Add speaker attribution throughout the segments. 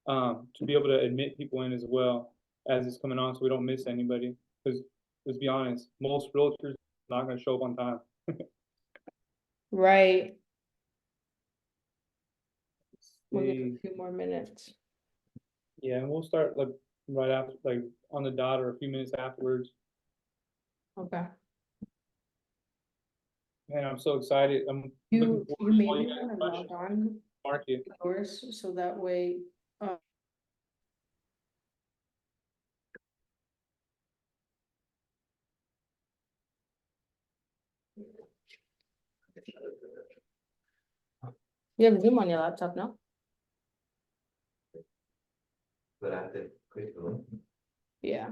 Speaker 1: to be able to admit people in as well as it's coming on, so we don't miss anybody. Because let's be honest, most realtors are not going to show up on time.
Speaker 2: Right. We'll give
Speaker 1: See.
Speaker 2: a few more minutes.
Speaker 1: Yeah, and we'll start like right after, like on the dot or a few minutes afterwards.
Speaker 2: Okay.
Speaker 1: Man, I'm so excited. I'm looking
Speaker 2: You
Speaker 1: forward to all
Speaker 2: maybe
Speaker 1: you guys'
Speaker 2: want to log
Speaker 1: questions.
Speaker 2: on
Speaker 1: Market.
Speaker 2: yours so that way. You have Zoom on your laptop now?
Speaker 3: But I have to click the link.
Speaker 2: Yeah.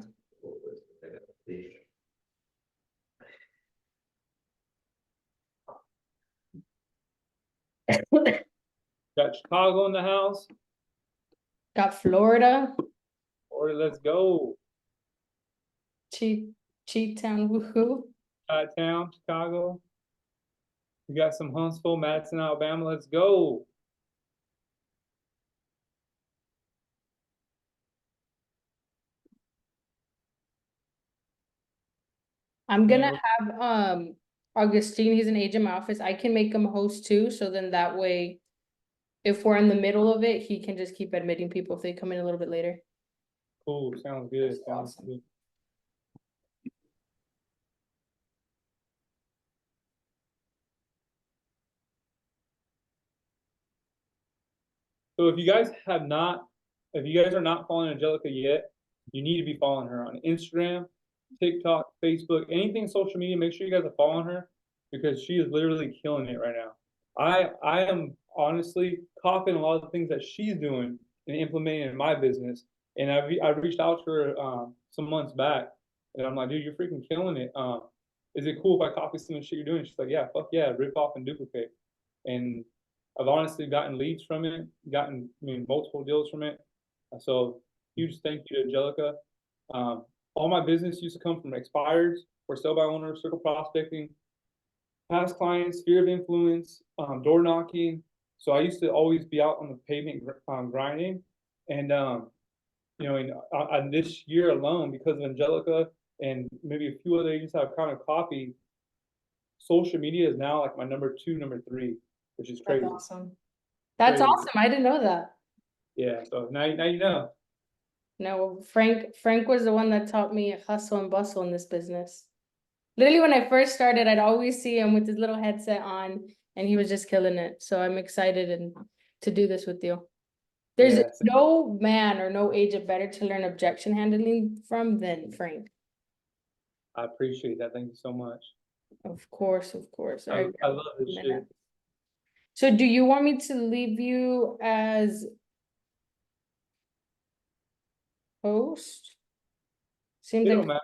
Speaker 1: Got Chicago in the house.
Speaker 2: Got Florida.
Speaker 1: Or let's go.
Speaker 2: Cheat Town, woohoo.
Speaker 1: Town, Chicago. We got some Huntsville, Madison, Alabama. Let's go.
Speaker 2: I'm gonna have Augustine, he's an agent in my office. I can make him host too, so then that way, if we're in the middle of it, he can just keep admitting people if they come in a little bit later.
Speaker 1: Cool, sounds good.
Speaker 2: That's
Speaker 1: Sounds
Speaker 2: awesome.
Speaker 1: good. So if you guys are not following Angelica yet, you need to be following her on Instagram, TikTok, Facebook, anything social media. Make sure you guys are following her because she is literally killing it right now. I am honestly copying a lot of the things that she's doing and implementing in my business. And I reached out to her some months back, and I'm like, dude, you're freaking killing it. Is it cool if I copy some of the shit you're doing? She's like, yeah, fuck yeah, rip off and duplicate. And I've honestly gotten leads from it, multiple deals from it. So huge thank you to Angelica. All my business used to come from expireds, for sale by owner, circle prospecting, past clients, sphere of influence, door knocking. So I used to always be out on the pavement grinding. And, in this year alone, because of Angelica and maybe a few other agents I've kind of copied, social media is now like my number 2, number 3, which is crazy.
Speaker 2: That's awesome. That's
Speaker 1: Crazy.
Speaker 2: awesome. I didn't know that.
Speaker 1: Yeah, so now you know.
Speaker 2: No, Frank was the one that taught me hustle and bustle in this business. Literally, when I first started, I'd always see him with his little headset on, and he was just killing it. So I'm excited to do this with you. There's no man or no agent better to learn objection handling from than Frank.
Speaker 1: I appreciate that. Thank you so much.
Speaker 2: Of course, of course.
Speaker 1: I love this shit.
Speaker 2: So do you want me to leave you as host? Seems like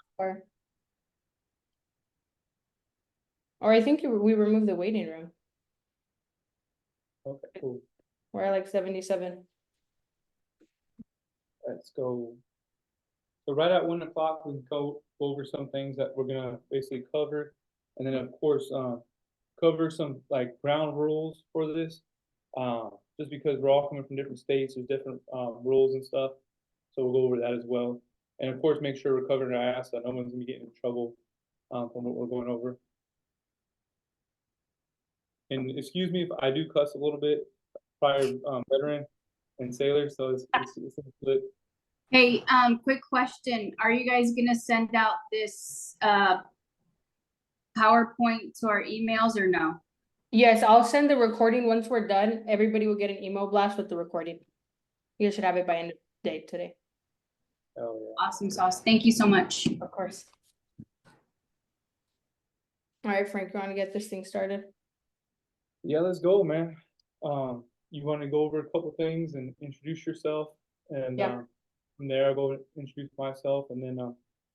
Speaker 2: or I think we removed the waiting room.
Speaker 1: Okay, cool.
Speaker 2: We're at like 77.
Speaker 1: Let's go. So right at 1 o'clock, we can go over some things that we're gonna basically cover, and then of course cover some like ground rules for this. Just because we're all coming from different states, there's different rules and stuff. So we'll go over that as well, and of course make sure we're covering our ass so no one's gonna be getting in trouble from what we're going over. And excuse me if I do cuss a little bit, prior veteran and sailor, so it's a split.
Speaker 4: Hey, quick question. Are you guys gonna send out this PowerPoint to our emails or no?
Speaker 2: Yes, I'll send the recording once we're done. Everybody will get an email blast with the recording. You should have it by end of day today.
Speaker 1: Oh yeah.
Speaker 4: Awesome sauce. Thank you so much.
Speaker 2: Of course. All right, Frank, you want to get this thing started?
Speaker 1: Yeah, let's go, man. You want to go over a couple things and introduce yourself, and from there I'll go introduce myself, and then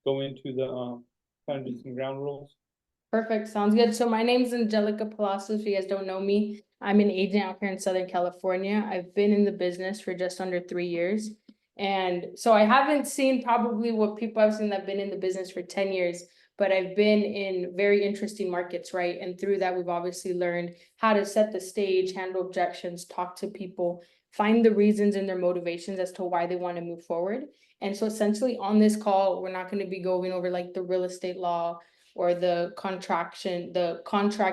Speaker 1: go into the kind of just some ground rules.
Speaker 2: Perfect, sounds good. So my name is Angelica Palacios. If you guys don't know me, I'm an agent out here in Southern California. I've been in the business for just under 3 years. And so I haven't seen probably what people have seen that have been in the business for 10 years, but I've been in very interesting markets, right? And through that, we've obviously learned how to set the stage, handle objections, talk to people, find the reasons and their motivations as to why they want to move forward. And so essentially on this call, we're not going to be going over like the real estate law or the contract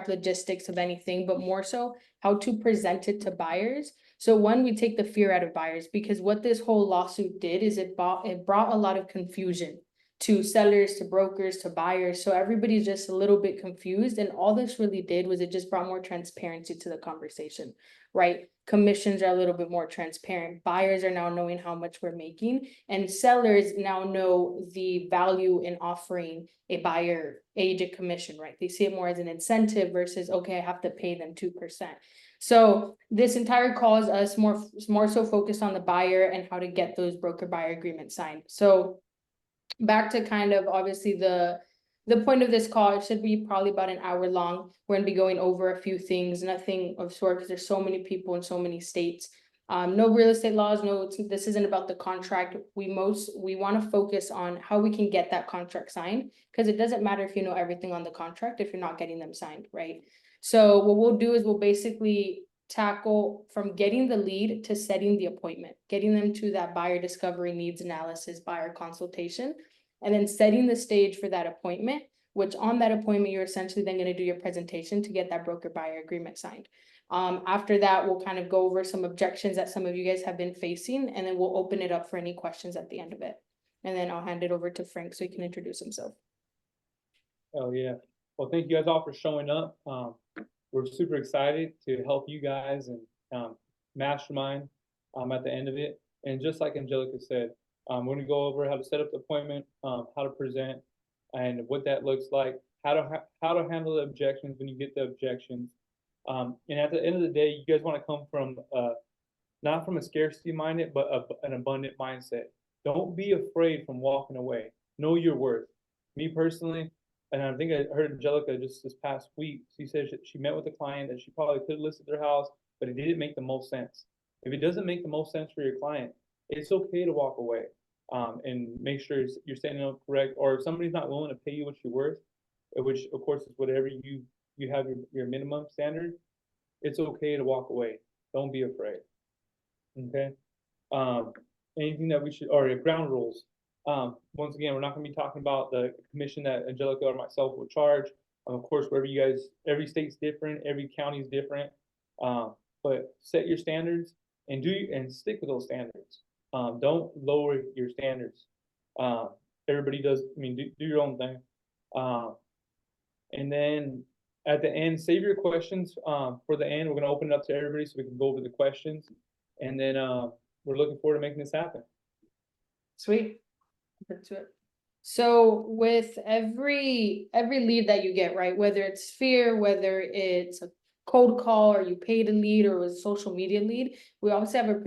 Speaker 2: logistics of anything, but more so how to present it to buyers. So one, we take the fear out of buyers, because what this whole lawsuit did is it brought a lot of confusion to sellers, to brokers, to buyers. So everybody's just a little bit confused. And all this really did was it just brought more transparency to the conversation, right? Commissions are a little bit more transparent. Buyers are now knowing how much we're making, and sellers now know the value in offering a buyer agent commission, right? They see it more as an incentive versus, okay, I have to pay them 2%. So this entire call is us more so focused on the buyer and how to get those broker buyer agreements signed. So back to kind of obviously the point of this call, it should be probably about an hour long. We're gonna be going over a few things, nothing of sort, because there's so many people in so many states. No real estate laws, no, this isn't about the contract. We want to focus on how we can get that contract signed, because it doesn't matter if you know everything on the contract if you're not getting them signed, right? So what we'll do is we'll basically tackle from getting the lead to setting the appointment, getting them to that buyer discovery needs analysis, buyer consultation, and then setting the stage for that appointment, which on that appointment, you're essentially then going to do your presentation to get that broker buyer agreement signed. After that, we'll kind of go over some objections that some of you guys have been facing, and then we'll open it up for any questions at the end of it. And then I'll hand it over to Frank so he can introduce himself.
Speaker 1: Oh, yeah. Well, thank you guys all for showing up. We're super excited to help you guys and mastermind at the end of it. And just like Angelica said, we're going to go over how to set up the appointment, how to present, and what that looks like, how to handle the objections when you get the objections. And at the end of the day, you guys want to come from not from a scarcity minded, but an abundant mindset. Don't be afraid from walking away. Know your worth. Me personally, and I think I heard Angelica just this past week, she said she met with a client that she probably could have listed their house, but it didn't make the most sense. If it doesn't make the most sense for your client, it's okay to walk away and make sure you're standing up correct. Or if somebody's not willing to pay you what you're worth, which of course is whatever you have your minimum standard, it's okay to walk away. Don't be afraid. Okay. Anything that we should, or ground rules. Once again, we're not going to be talking about the commission that Angelica or myself will charge. Of course, wherever you guys, every state's different, every county's different. But set your standards and stick with those standards. Don't lower your standards. Everybody does. I mean, do your own thing. And then at the end, save your questions for the end. We're going to open it up to everybody so we can go over the questions. And then we're looking forward to making this happen.
Speaker 2: Sweet. Into it. So with every lead that you get, right, whether it's fear, whether it's a cold call or you paid a lead or it was a social media lead, we also have a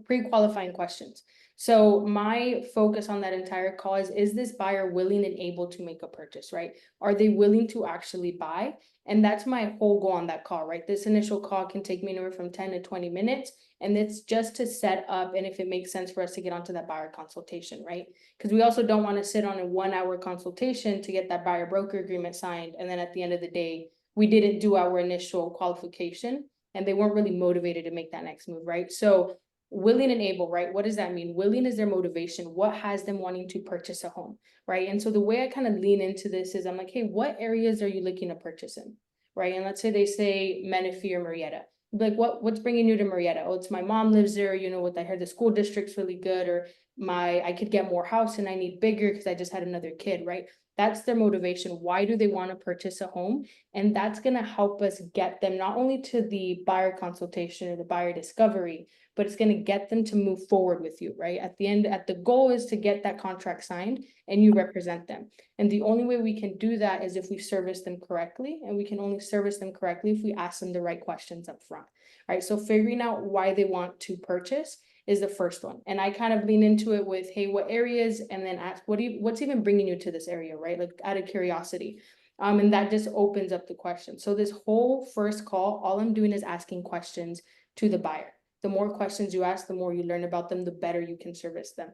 Speaker 2: pre-qualifying questions. So my focus on that entire call is this buyer willing and able to make a purchase, right? Are they willing to actually buy? And that's my whole goal on that call, right? This initial call can take me anywhere from 10 to 20 minutes. And it's just to set up and if it makes sense for us to get onto that buyer consultation, right? Because we also don't want to sit on a 1 hour consultation to get that buyer broker agreement signed. And then at the end of the day, we didn't do our initial qualification and they weren't really motivated to make that next move, right? So willing and able, right? What does that mean? Willing is their motivation. What has them wanting to purchase a home, right? And so the way I kind of lean into this is I'm like, hey, what areas are you looking to purchase in, right? And let's say they say Menifee or Marietta. Like, what's bringing you to Marietta? Oh, it's my mom lives there. You know what? I heard the school district's really good, or I could get more house and I need bigger because I just had another kid, right? That's their motivation. Why do they want to purchase a home? And that's going to help us get them not only to the buyer consultation or the buyer discovery, but it's going to get them to move forward with you, right? At the end, the goal is to get that contract signed and you represent them. And the only way we can do that is if we service them correctly, and we can only service them correctly if we ask them the right questions up front, right? So figuring out why they want to purchase is the first one. And I kind of lean into it with, hey, what areas? And then ask, what's even bringing you to this area, right? Like out of curiosity. And that just opens up the question. So this whole first call, all I'm doing is asking questions to the buyer. The more questions you ask, the more you learn about them, the better you can service them.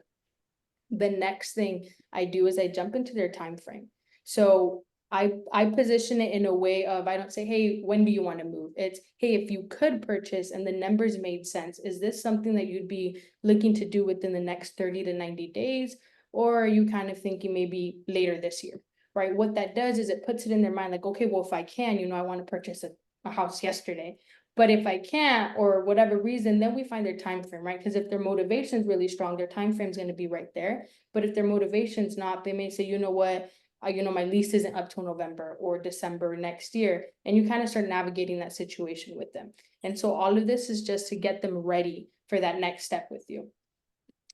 Speaker 2: The next thing I do is I jump into their time frame. So I position it in a way of, I don't say, hey, when do you want to move? It's, hey, if you could purchase and the numbers made sense, is this something that you'd be looking to do within the next 30 to 90 days? Or are you kind of thinking maybe later this year, right? What that does is it puts it in their mind like, okay, well, if I can, I want to purchase a house yesterday. But if I can't, or whatever reason, then we find their time frame, right? Because if their motivation is really strong, their time frame is going to be right there. But if their motivation's not, they may say, you know what? My lease isn't up till November or December next year. And you kind of start navigating that situation with them. And so all of this is just to get them ready for that next step with you.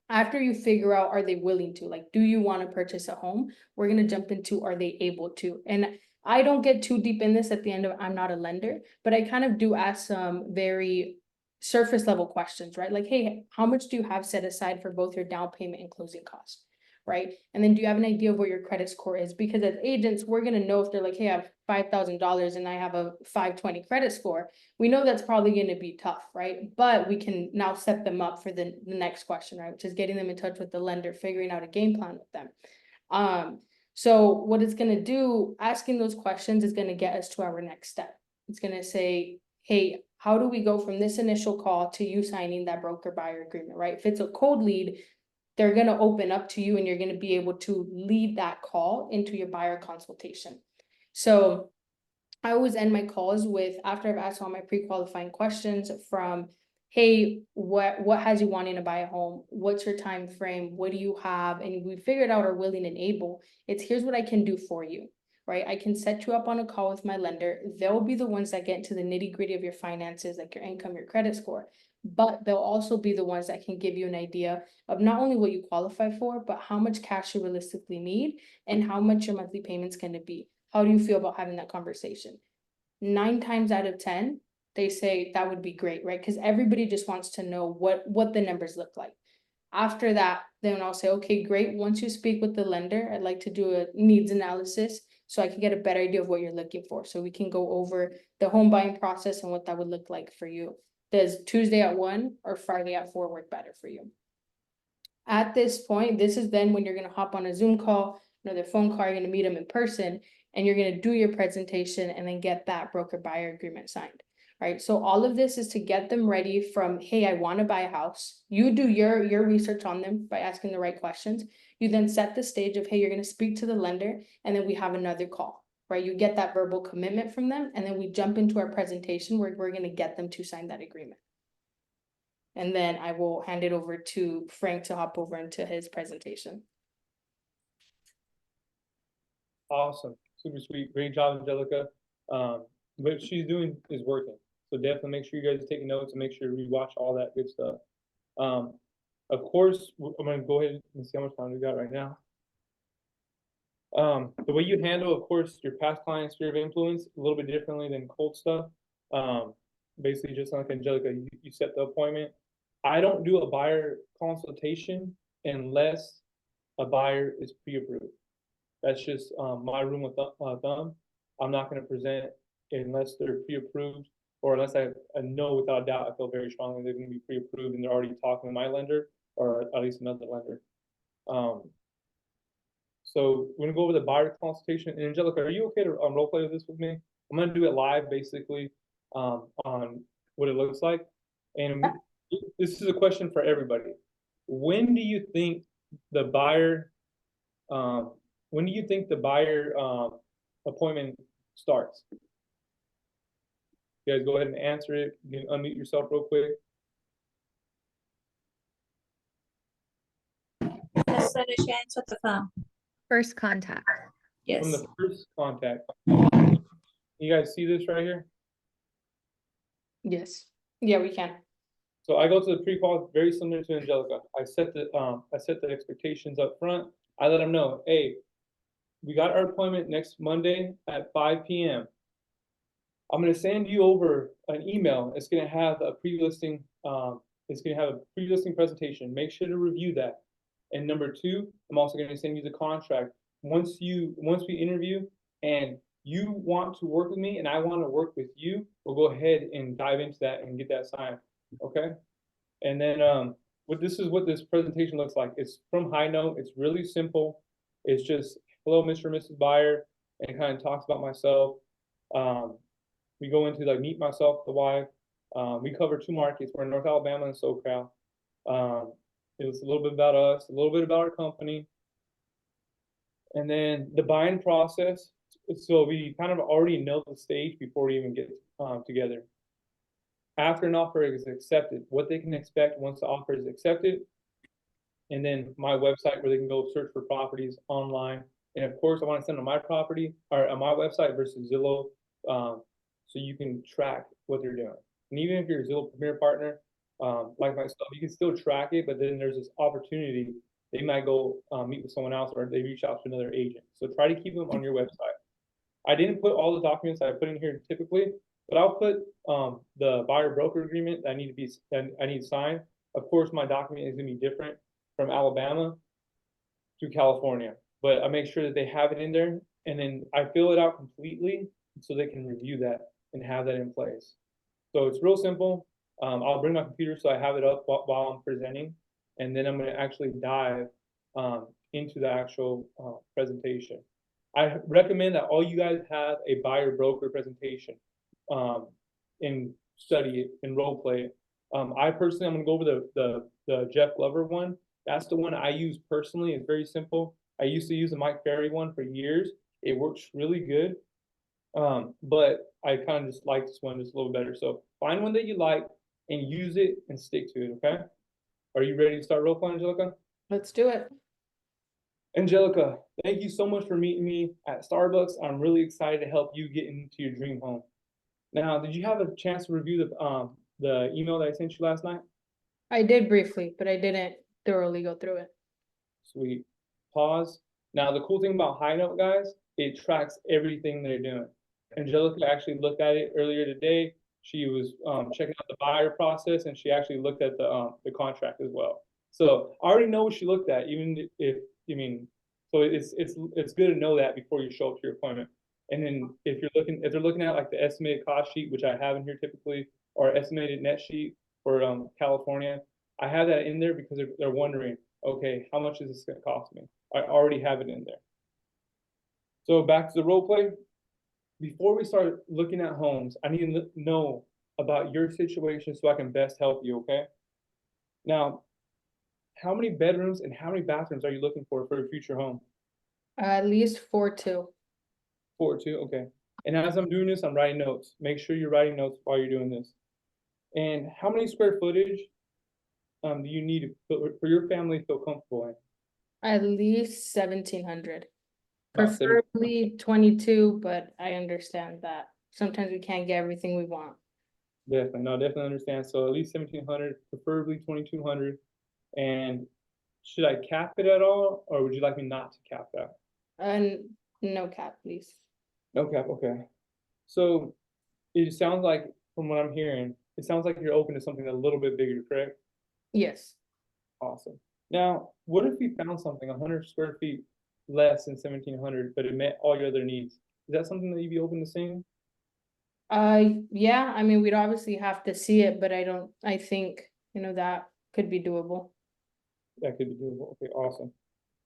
Speaker 2: After you figure out, are they willing to, like, do you want to purchase a home? We're going to jump into, are they able to? And I don't get too deep in this at the end of, I'm not a lender, but I kind of do ask some very surface level questions, right? Like, hey, how much do you have set aside for both your down payment and closing costs? Right? And then do you have an idea of where your credit score is? Because as agents, we're going to know if they're like, hey, I have $5,000 and I have a 520 credit score. We know that's probably going to be tough, right? But we can now set them up for the next question, right? Which is getting them in touch with the lender, figuring out a game plan with them. So what it's going to do, asking those questions is going to get us to our next step. It's going to say, hey, how do we go from this initial call to you signing that broker buyer agreement, right? If it's a cold lead, they're going to open up to you and you're going to be able to lead that call into your buyer consultation. So I always end my calls with, after I've asked all my pre-qualifying questions, from, hey, what has you wanting to buy a home? What's your time frame? What do you have? And we figured out our willing and able. It's, here's what I can do for you, right? I can set you up on a call with my lender. They'll be the ones that get into the nitty gritty of your finances, like your income, your credit score. But they'll also be the ones that can give you an idea of not only what you qualify for, but how much cash you realistically need and how much your monthly payment's going to be. How do you feel about having that conversation? 9 times out of 10, they say that would be great, right? Because everybody just wants to know what the numbers look like. After that, then I'll say, okay, great. Once you speak with the lender, I'd like to do a needs analysis so I can get a better idea of what you're looking for. So we can go over the home buying process and what that would look like for you. Does Tuesday at 1 or Friday at 4 work better for you? At this point, this is then when you're going to hop on a Zoom call, another phone call, you're going to meet them in person, and you're going to do your presentation and then get that broker buyer agreement signed. Right. So all of this is to get them ready from, hey, I want to buy a house. You do your research on them by asking the right questions. You then set the stage of, hey, you're going to speak to the lender, and then we have another call. Right, you get that verbal commitment from them, and then we jump into our presentation where we're going to get them to sign that agreement. And then I will hand it over to Frank to hop over into his presentation.
Speaker 1: Awesome, super sweet, great job, Angelica. What she's doing is working. So definitely make sure you guys are taking notes and make sure you watch all that good stuff. Of course, I'm gonna go ahead and see how much time we got right now. The way you handle, of course, your past client sphere of influence a little bit differently than cold stuff. Basically, just like Angelica, you set the appointment. I don't do a buyer consultation unless a buyer is pre-approved. That's just my rule of thumb. I'm not going to present unless they're pre-approved, or unless I know without a doubt, I feel very strongly they're going to be pre-approved and they're already talking to my lender or at least another lender. So we're gonna go over the buyer consultation. And Angelica, are you okay to role play this with me? I'm gonna do it live, basically, on what it looks like. And this is a question for everybody. When do you think the buyer, appointment starts? You guys go ahead and answer it. You can unmute yourself real quick.
Speaker 5: Just set a chance with the phone.
Speaker 6: First contact.
Speaker 1: From
Speaker 5: Yes.
Speaker 1: the first contact. You guys see this right here?
Speaker 2: Yes. Yeah, we can.
Speaker 1: So I go to the pre-qual very similar to Angelica. I set the expectations up front. I let them know, hey, we got our appointment next Monday at 5 p.m. I'm gonna send you over an email. It's gonna have a pre-listing. It's gonna have a pre-listing presentation. Make sure to review that. And number 2, I'm also gonna send you the contract. Once we interview and you want to work with me and I want to work with you, we'll go ahead and dive into that and get that signed. Okay. And then this is what this presentation looks like. It's from High Note. It's really simple. It's just, hello, Mr. and Mrs. Buyer. and it kind of talks about myself. We go into like meet myself, the wife. We cover 2 markets. We're in North Alabama and SoCal. It was a little bit about us, a little bit about our company, and then the buying process. So we kind of already know the stage before we even get together. After an offer is accepted, what they can expect once the offer is accepted, and then my website where they can go search for properties online. And of course, I want to send on my property or on my website versus Zillow, so you can track what they're doing. And even if you're a Zillow Premier partner, like myself, you can still track it, but then there's this opportunity. They might go meet with someone else or they reach out to another agent. So try to keep them on your website. I didn't put all the documents that I put in here typically, but I'll put the buyer broker agreement that I need to sign. Of course, my document is gonna be different from Alabama to California, but I make sure that they have it in there, and then I fill it out completely so they can review that and have that in place. So it's real simple. I'll bring my computer so I have it up while I'm presenting, and then I'm gonna actually dive into the actual presentation. I recommend that all you guys have a buyer broker presentation and study it and role play it. I personally, I'm gonna go over the Jeff Glover one. That's the one I use personally. It's very simple. I used to use the Mike Ferry one for years. It works really good. But I kind of just like this one just a little better. So find one that you like and use it and stick to it, okay? Are you ready to start role playing, Angelica?
Speaker 2: Let's do it.
Speaker 1: Angelica, thank you so much for meeting me at Starbucks. I'm really excited to help you get into your dream home. Now, did you have a chance to review the email that I sent you last night?
Speaker 2: I did briefly, but I didn't thoroughly go through it.
Speaker 1: Sweet. Pause. Now, the cool thing about High Note, guys, it tracks everything they're doing. Angelica actually looked at it earlier today. She was checking out the buyer process, and she actually looked at the contract as well. So I already know what she looked at, even if so it's good to know that before you show up to your appointment. And then if they're looking at like the estimated cost sheet, which I have in here typically, or estimated net sheet for California, I have that in there because they're wondering, okay, how much is this going to cost me? I already have it in there. So back to the role play. Before we start looking at homes, I need to know about your situation so I can best help you, okay? Now, how many bedrooms and how many bathrooms are you looking for your future home?
Speaker 2: At least 4-2.
Speaker 1: 4 or 2, okay. And as I'm doing this, I'm writing notes. Make sure you're writing notes while you're doing this. And how many square footage do you need for your family to feel comfortable in?
Speaker 2: At least 1,700.
Speaker 1: About 7.
Speaker 2: Preferably 22, but I understand that sometimes we can't get everything we want.
Speaker 1: Definitely understand. So at least 1,700, preferably 2,200. And should I cap it at all, or would you like me not to cap that?
Speaker 2: And no cap, please.
Speaker 1: No cap, okay. So it sounds like, from what I'm hearing, it sounds like you're open to something a little bit bigger, correct?
Speaker 2: Yes.
Speaker 1: Awesome. Now, what if we found something 100 square feet less than 1,700, but it met all your other needs? Is that something that you'd be open to seeing?
Speaker 2: Yeah, I mean, we'd obviously have to see it, but I think, that could be doable.
Speaker 1: That could be doable. Okay, awesome.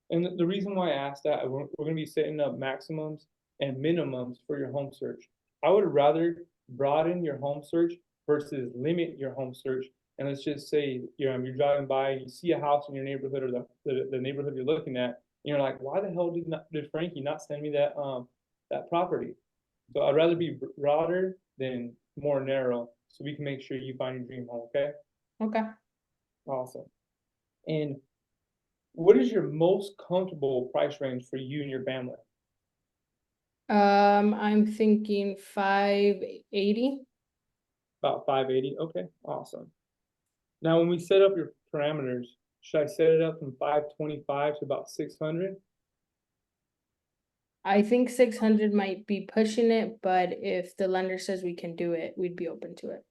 Speaker 1: And the reason why I asked that, we're going to be setting up maximums and minimums for your home search. I would rather broaden your home search versus limit your home search. And let's just say you're driving by and you see a house in your neighborhood or the neighborhood you're looking at, and you're like, why the hell did Frankie not send me that property? So I'd rather be broader than more narrow, so we can make sure you find your dream home. Okay.
Speaker 2: Okay.
Speaker 1: Awesome. And what is your most comfortable price range for you and your family?
Speaker 2: I'm thinking 580.
Speaker 1: About 580. Okay, awesome. Now, when we set up your parameters, should I set it up from 525 to about 600?
Speaker 2: I think 600 might be pushing it, but if the lender says we can do it, we'd be open to it.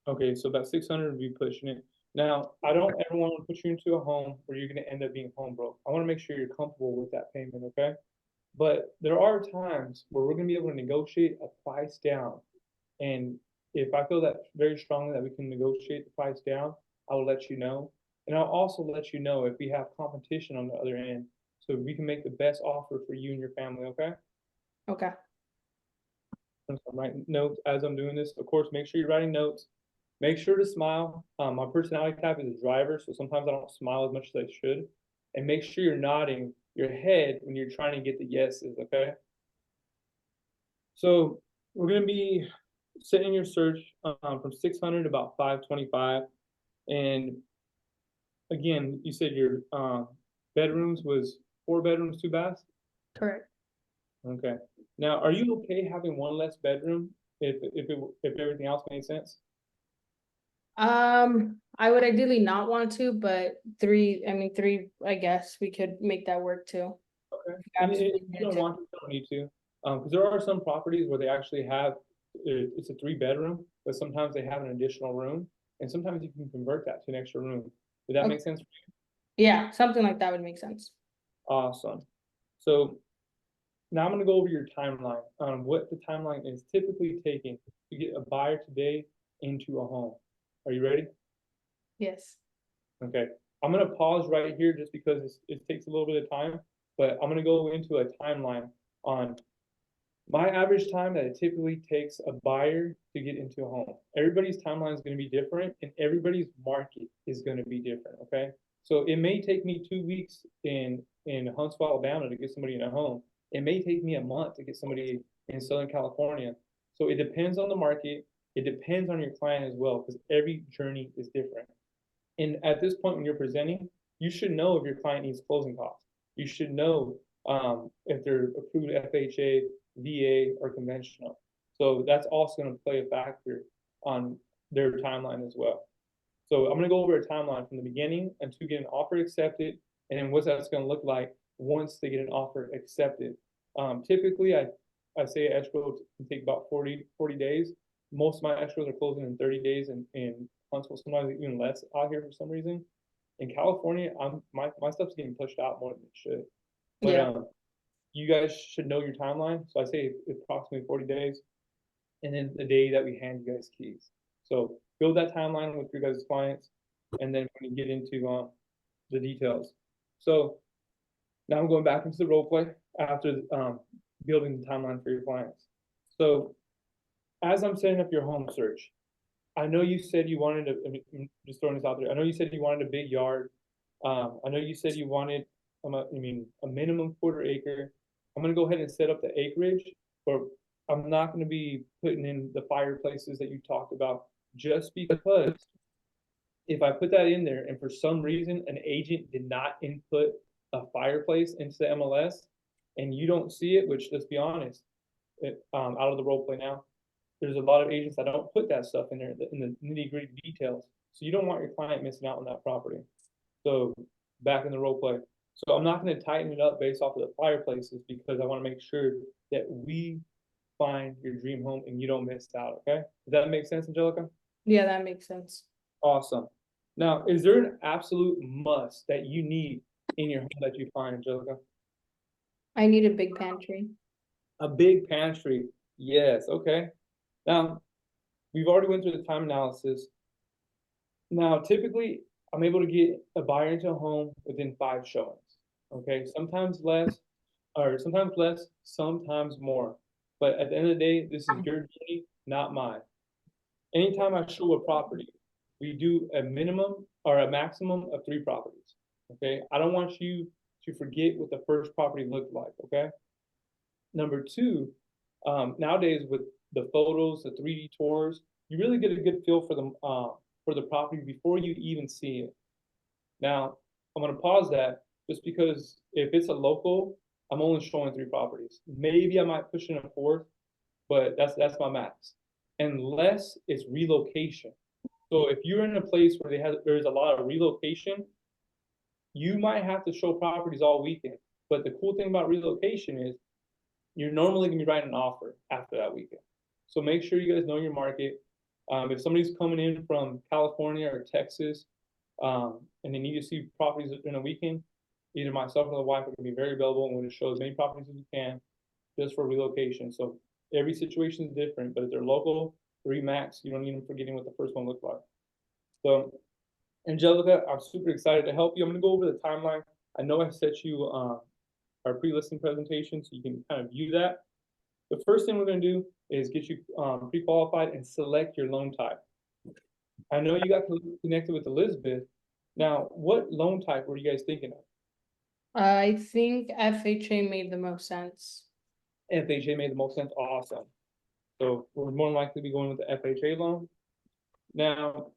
Speaker 1: Okay, so about 600 would be pushing it. Now, I don't ever want to put you into a home where you're going to end up being home broke. I want to make sure you're comfortable with that payment, okay? But there are times where we're going to be able to negotiate a price down. And if I feel that very strongly that we can negotiate the price down, I will let you know. And I'll also let you know if we have competition on the other end, so we can make the best offer for you and your family, okay?
Speaker 2: Okay,
Speaker 1: I'm writing notes as I'm doing this. Of course, make sure you're writing notes. Make sure to smile. My personality type is a driver, so sometimes I don't smile as much as I should. And make sure you're nodding your head when you're trying to get the yeses, okay? So we're gonna be setting your search from 600 to about 525. And again, you said your bedrooms was 4 bedrooms, 2 baths?
Speaker 2: correct.
Speaker 1: Okay. Now, are you okay having one less bedroom if everything else made sense?
Speaker 2: I would ideally not want to, but three, I guess we could make that work too.
Speaker 1: Okay.
Speaker 2: Absolutely
Speaker 1: If you don't want to, you don't need to. Because there are some properties where they actually have it's a 3 bedroom, but sometimes they have an additional room, and sometimes you can convert that to an extra room. Does that
Speaker 2: Okay.
Speaker 1: make sense?
Speaker 2: Yeah, something like that would make sense.
Speaker 1: Awesome. So now I'm going to go over your timeline on what the timeline is typically taking to get a buyer today into a home. Are you ready?
Speaker 2: Yes.
Speaker 1: Okay. I'm going to pause right here just because it takes a little bit of time, but I'm going to go into a timeline on my average time that it typically takes a buyer to get into a home. Everybody's timeline is going to be different and everybody's market is going to be different. Okay. So it may take me 2 weeks in Huntsville, Alabama to get somebody in a home. It may take me a month to get somebody in Southern California. So it depends on the market. It depends on your client as well, because every journey is different. And at this point, when you're presenting, you should know if your client needs closing costs. You should know if they're approved FHA, VA, or conventional. So that's also going to play a factor on their timeline as well. So I'm going to go over a timeline from the beginning until get an offer accepted, and then what that's going to look like once they get an offer accepted. Typically, I say escrow can take about 40 days. Most of my escrows are closing in 30 days in Huntsville, sometimes even less out here for some reason. In California, my stuff's getting pushed out more than it should. But
Speaker 2: Yeah.
Speaker 1: you guys should know your timeline. So I say approximately 40 days, and then the day that we hand you guys keys. So build that timeline with your guys' clients, and then when you get into the details. So now I'm going back into the role play after building the timeline for your clients. So as I'm setting up your home search, I know you said you wanted I'm just throwing this out there. I know you said you wanted a big yard. I know you said you wanted, a minimum 1/4 acre. I'm gonna go ahead and set up the acreage, but I'm not gonna be putting in the fireplaces that you talked about, just because if I put that in there and for some reason an agent did not input a fireplace into the MLS and you don't see it, which let's be honest, out of the role play now, there's a lot of agents that don't put that stuff in there in the nitty-gritty details. So you don't want your client missing out on that property. So back in the role play. So I'm not going to tighten it up based off of the fireplaces because I want to make sure that we find your dream home and you don't miss out. Okay. Does that make sense, Angelica?
Speaker 2: Yeah, that makes sense.
Speaker 1: Awesome. Now, is there an absolute must that you need in your home that you find, Angelica?
Speaker 2: I need a big pantry.
Speaker 1: A big pantry. Yes. Okay. Now, we've already went through the time analysis. Now, typically, I'm able to get a buyer into a home within 5 showings. Okay, sometimes less, sometimes more. But at the end of the day, this is your journey, not mine. Anytime I show a property, we do a minimum or a maximum of 3 properties. Okay, I don't want you to forget what the first property looked like. Okay. Number 2, nowadays with the photos, the 3D tours, you really get a good feel for the property before you even see it. Now, I'm going to pause that just because if it's a local, I'm only showing 3 properties. Maybe I might push in a 4th, but that's my max. Unless it's relocation. So if you're in a place where there's a lot of relocation, you might have to show properties all weekend. But the cool thing about relocation is you're normally gonna be writing an offer after that weekend. So make sure you guys know your market. If somebody's coming in from California or Texas, and they need to see properties in a weekend, either myself or the wife are gonna be very available and we're gonna show as many properties as we can just for relocation. So every situation is different, but if they're local, 3 max, you don't need them forgetting what the first one looked like. So Angelica, I'm super excited to help you. I'm gonna go over the timeline. I know I set you our pre-listing presentation so you can kind of view that. The first thing we're gonna do is get you pre-qualified and select your loan type. I know you got connected with Elizabeth. Now, what loan type were you guys thinking of?
Speaker 2: I think FHA made the most sense.
Speaker 1: FHA made the most sense. Awesome. So we're more than likely to be going with the FHA loan. Now,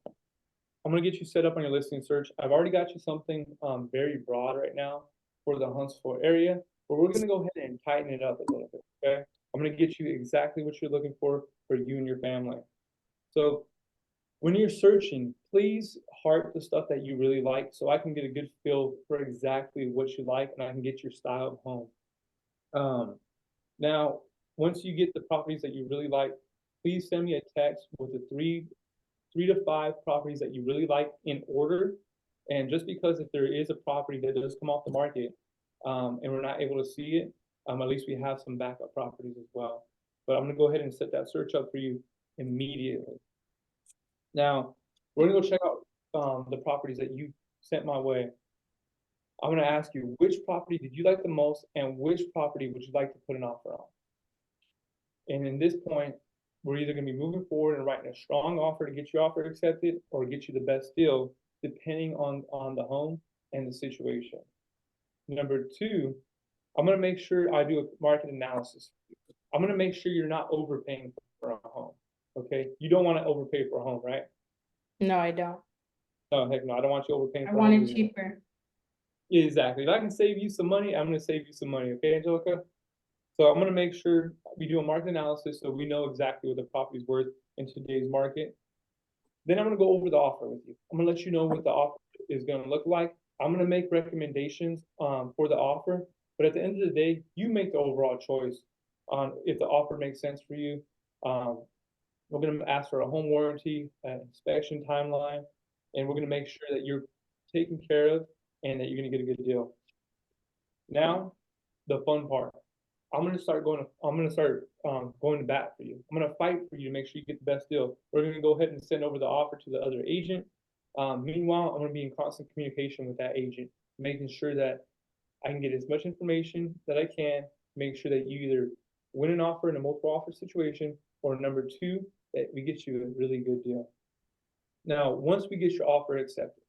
Speaker 1: I'm gonna get you set up on your listing search. I've already got you something very broad right now for the Huntsville area, but we're gonna go ahead and tighten it up a little bit, okay? I'm gonna get you exactly what you're looking for you and your family. So when you're searching, please heart the stuff that you really like so I can get a good feel for exactly what you like and I can get your style of home. Now, once you get the properties that you really like, please send me a text with the three to five properties that you really like in order. And just because if there is a property that does come off the market, and we're not able to see it, at least we have some backup properties as well. But I'm gonna go ahead and set that search up for you immediately. Now, we're gonna go check out the properties that you sent my way. I'm gonna ask you, which property did you like the most and which property would you like to put an offer on? And in this point, we're either gonna be moving forward and writing a strong offer to get your offer accepted or get you the best deal, depending on the home and the situation. Number two, I'm gonna make sure I do a market analysis. I'm gonna make sure you're not overpaying for a home, okay? You don't wanna overpay for a home, right?
Speaker 2: No, I don't.
Speaker 1: No, heck no, I don't want you overpaying
Speaker 2: I
Speaker 1: for a
Speaker 2: want
Speaker 1: home.
Speaker 2: it cheaper.
Speaker 1: Exactly. If I can save you some money, I'm gonna save you some money, okay, Angelica? So I'm gonna make sure we do a market analysis so we know exactly what the property's worth in today's market. Then I'm gonna go over the offer with you. I'm gonna let you know what the offer is gonna look like. I'm gonna make recommendations for the offer, but at the end of the day, you make the overall choice on if the offer makes sense for you. We're gonna ask for a home warranty, an inspection timeline, and we're gonna make sure that you're taken care of and that you're gonna get a good deal. Now, the fun part. I'm gonna start going to bat for you. I'm gonna fight for you to make sure you get the best deal. We're gonna go ahead and send over the offer to the other agent. Meanwhile, I'm gonna be in constant communication with that agent, making sure that I can get as much information that I can, make sure that you either win an offer in a multiple offer situation, or number two, that we get you a really good deal. Now, once we get your offer accepted,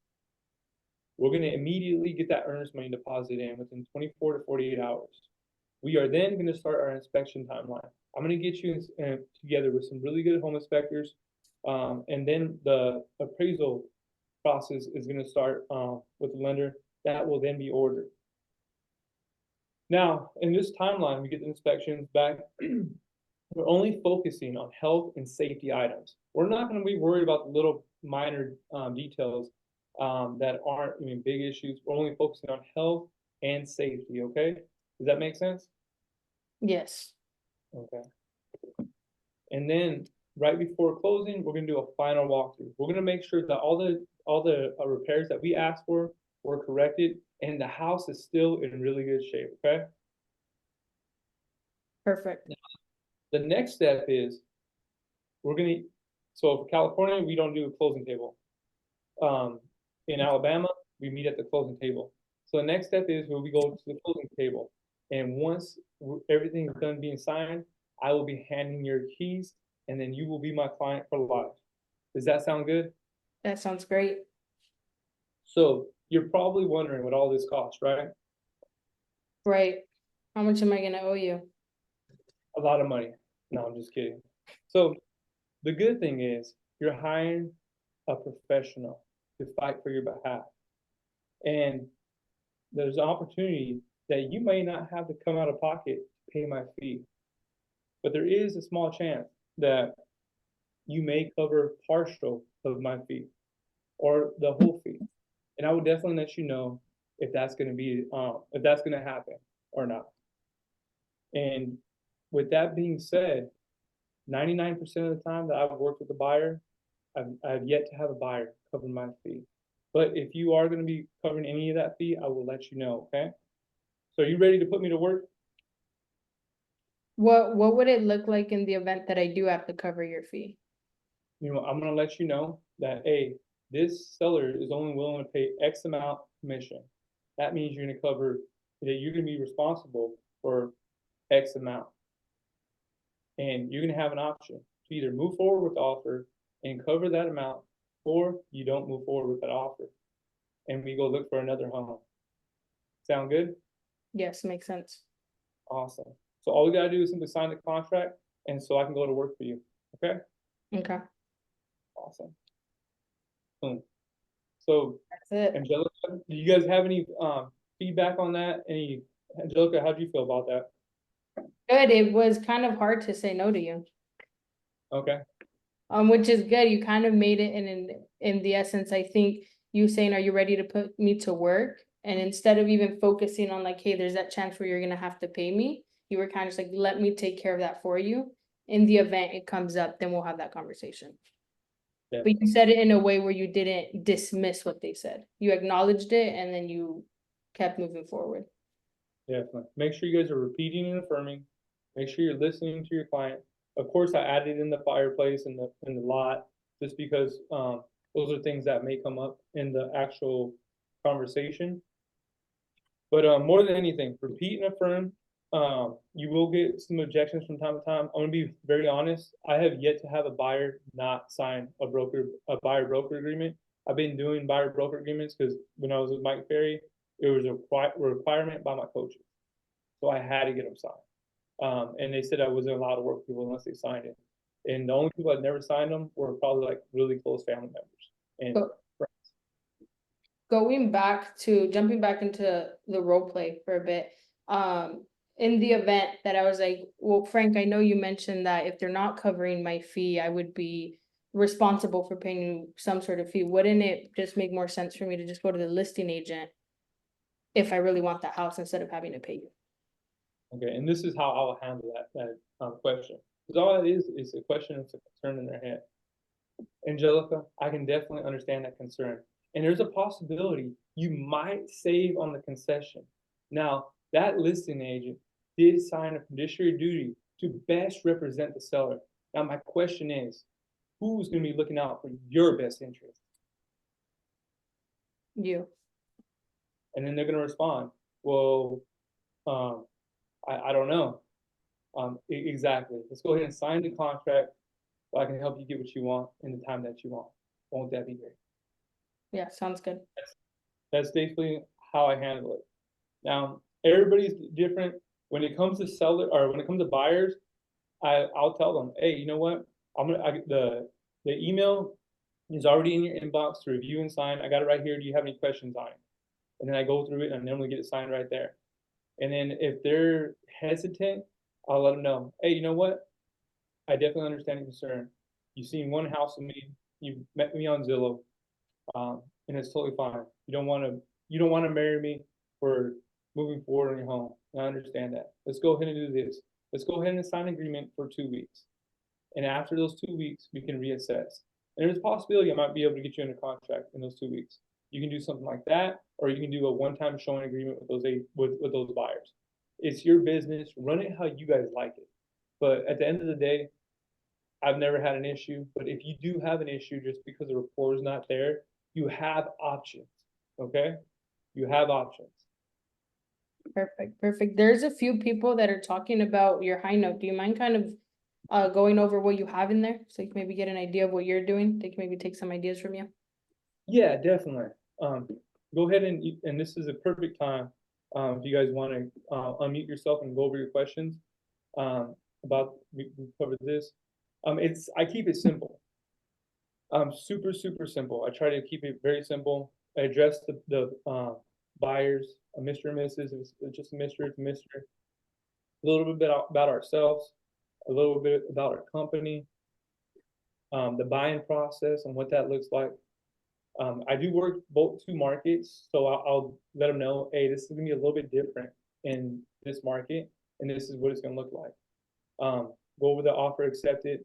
Speaker 1: we're gonna immediately get that earnest money deposit in within 24 to 48 hours. We are then going to start our inspection timeline. I'm going to get you together with some really good home inspectors, and then the appraisal process is going to start with the lender. That will then be ordered. Now, in this timeline, we get the inspections back. We're only focusing on health and safety items. We're not going to be worried about the little minor details that aren't big issues. We're only focusing on health and safety, okay? Does that make sense?
Speaker 2: Yes.
Speaker 1: Okay. And then right before closing, we're gonna do a final walkthrough. We're gonna make sure that all the repairs that we asked for were corrected and the house is still in really good shape, okay?
Speaker 2: Perfect.
Speaker 1: Now, the next step is so for California, we don't do a closing table. In Alabama, we meet at the closing table. So the next step is when we go to the closing table. And once everything is done being signed, I will be handing your keys and then you will be my client for life. Does that sound good?
Speaker 2: That sounds great.
Speaker 1: So you're probably wondering what all this costs, right?
Speaker 2: Right. How much am I gonna owe you?
Speaker 1: A lot of money. No, I'm just kidding. So the good thing is you're hiring a professional to fight for your behalf. And there's an opportunity that you may not have to come out of pocket to pay my fee. But there is a small chance that you may cover partial of my fee or the whole fee. And I would definitely let you know if that's gonna happen or not. And with that being said, 99% of the time that I've worked with a buyer, I've yet to have a buyer cover my fee. But if you are gonna be covering any of that fee, I will let you know, okay? So are you ready to put me to work?
Speaker 2: What would it look like in the event that I do have to cover your fee?
Speaker 1: I'm gonna let you know that, hey, this seller is only willing to pay X amount commission. That means you're gonna be responsible for X amount. And you're gonna have an option to either move forward with the offer and cover that amount, or you don't move forward with that offer. And we go look for another home. Sound good?
Speaker 2: Yes, makes sense.
Speaker 1: Awesome. So all we gotta do is simply sign the contract, and so I can go to work for you, okay?
Speaker 2: Okay,
Speaker 1: Awesome. Boom. So
Speaker 2: that's it.
Speaker 1: Angelica, do you guys have any feedback on that? Angelica, how do you feel about that?
Speaker 2: Good, it was kind of hard to say no to you.
Speaker 1: Okay,
Speaker 2: Which is good, you kind of made it in the essence, I think you saying, are you ready to put me to work? And instead of even focusing on like, hey, there's that chance where you're gonna have to pay me, you were kind of just like, let me take care of that for you. In the event it comes up, then we'll have that conversation. But you said it in a way where you didn't dismiss what they said. You acknowledged it and then you kept moving forward.
Speaker 1: definitely. Make sure you guys are repeating and affirming. Make sure you're listening to your client. Of course, I added in the fireplace and the lot, just because those are things that may come up in the actual conversation. But more than anything, repeat and affirm. You will get some objections from time to time. I'm gonna be very honest. I have yet to have a buyer not sign a buyer broker agreement. I've been doing buyer broker agreements because when I was with Mike Ferry, it was a requirement by my coaches, so I had to get them signed. And they said I wasn't allowed to work with people unless they signed it. And the only people that never signed them were probably like really close family members and
Speaker 2: So- jumping back into the role play for a bit, in the event that I was like, well, Frank, I know you mentioned that if they're not covering my fee, I would be responsible for paying you some sort of fee. Wouldn't it just make more sense for me to just go to the listing agent if I really want that house instead of having to pay you?
Speaker 1: Okay, and this is how I'll handle that question. Because all it is a question, it's a concern in their head. Angelica, I can definitely understand that concern. And there's a possibility you might save on the concession. Now, that listing agent did sign a fiduciary duty to best represent the seller. Now, my question is, who's going to be looking out for your best interest?
Speaker 2: You.
Speaker 1: And then they're going to respond, well, I don't know. Exactly. Let's go ahead and sign the contract so I can help you get what you want in the time that you want. Won't that be great?
Speaker 2: Yeah, sounds good.
Speaker 1: That's basically how I handle it. Now, everybody's different. When it comes to when it comes to buyers, I'll tell them, hey, you know what? The email is already in your inbox to review and sign. I got it right here. Do you have any questions on it? And then I go through it and I normally get it signed right there. And then if they're hesitant, I'll let them know, hey, you know what? I definitely understand your concern. You've seen one house with me. You've met me on Zillow, and it's totally fine. You don't want to marry me for moving forward on your home. And I understand that. Let's go ahead and do this. Let's go ahead and sign an agreement for 2 weeks. And after those 2 weeks, we can reassess. And there's a possibility I might be able to get you under contract in those 2 weeks. You can do something like that, or you can do a one-time showing agreement with those buyers. It's your business. Run it how you guys like it. But at the end of the day, I've never had an issue. But if you do have an issue just because the rapport is not there, you have options. Okay? You have options.
Speaker 2: Perfect, perfect. There's a few people that are talking about your high note. Do you mind kind of going over what you have in there? So you can maybe get an idea of what you're doing. They can maybe take some ideas from you.
Speaker 1: Yeah, definitely. Go ahead and this is a perfect time if you guys want to unmute yourself and go over your questions about we covered this. I keep it simple. Super simple. I try to keep it very simple. I address the buyers, a Mr. and Mrs. If it's just a Mr., it's a Mr. A little bit about ourselves, a little bit about our company, the buying process and what that looks like. I do work both two markets, so I'll let them know, hey, this is gonna be a little bit different in this market, and this is what it's gonna look like. Go over the offer accepted,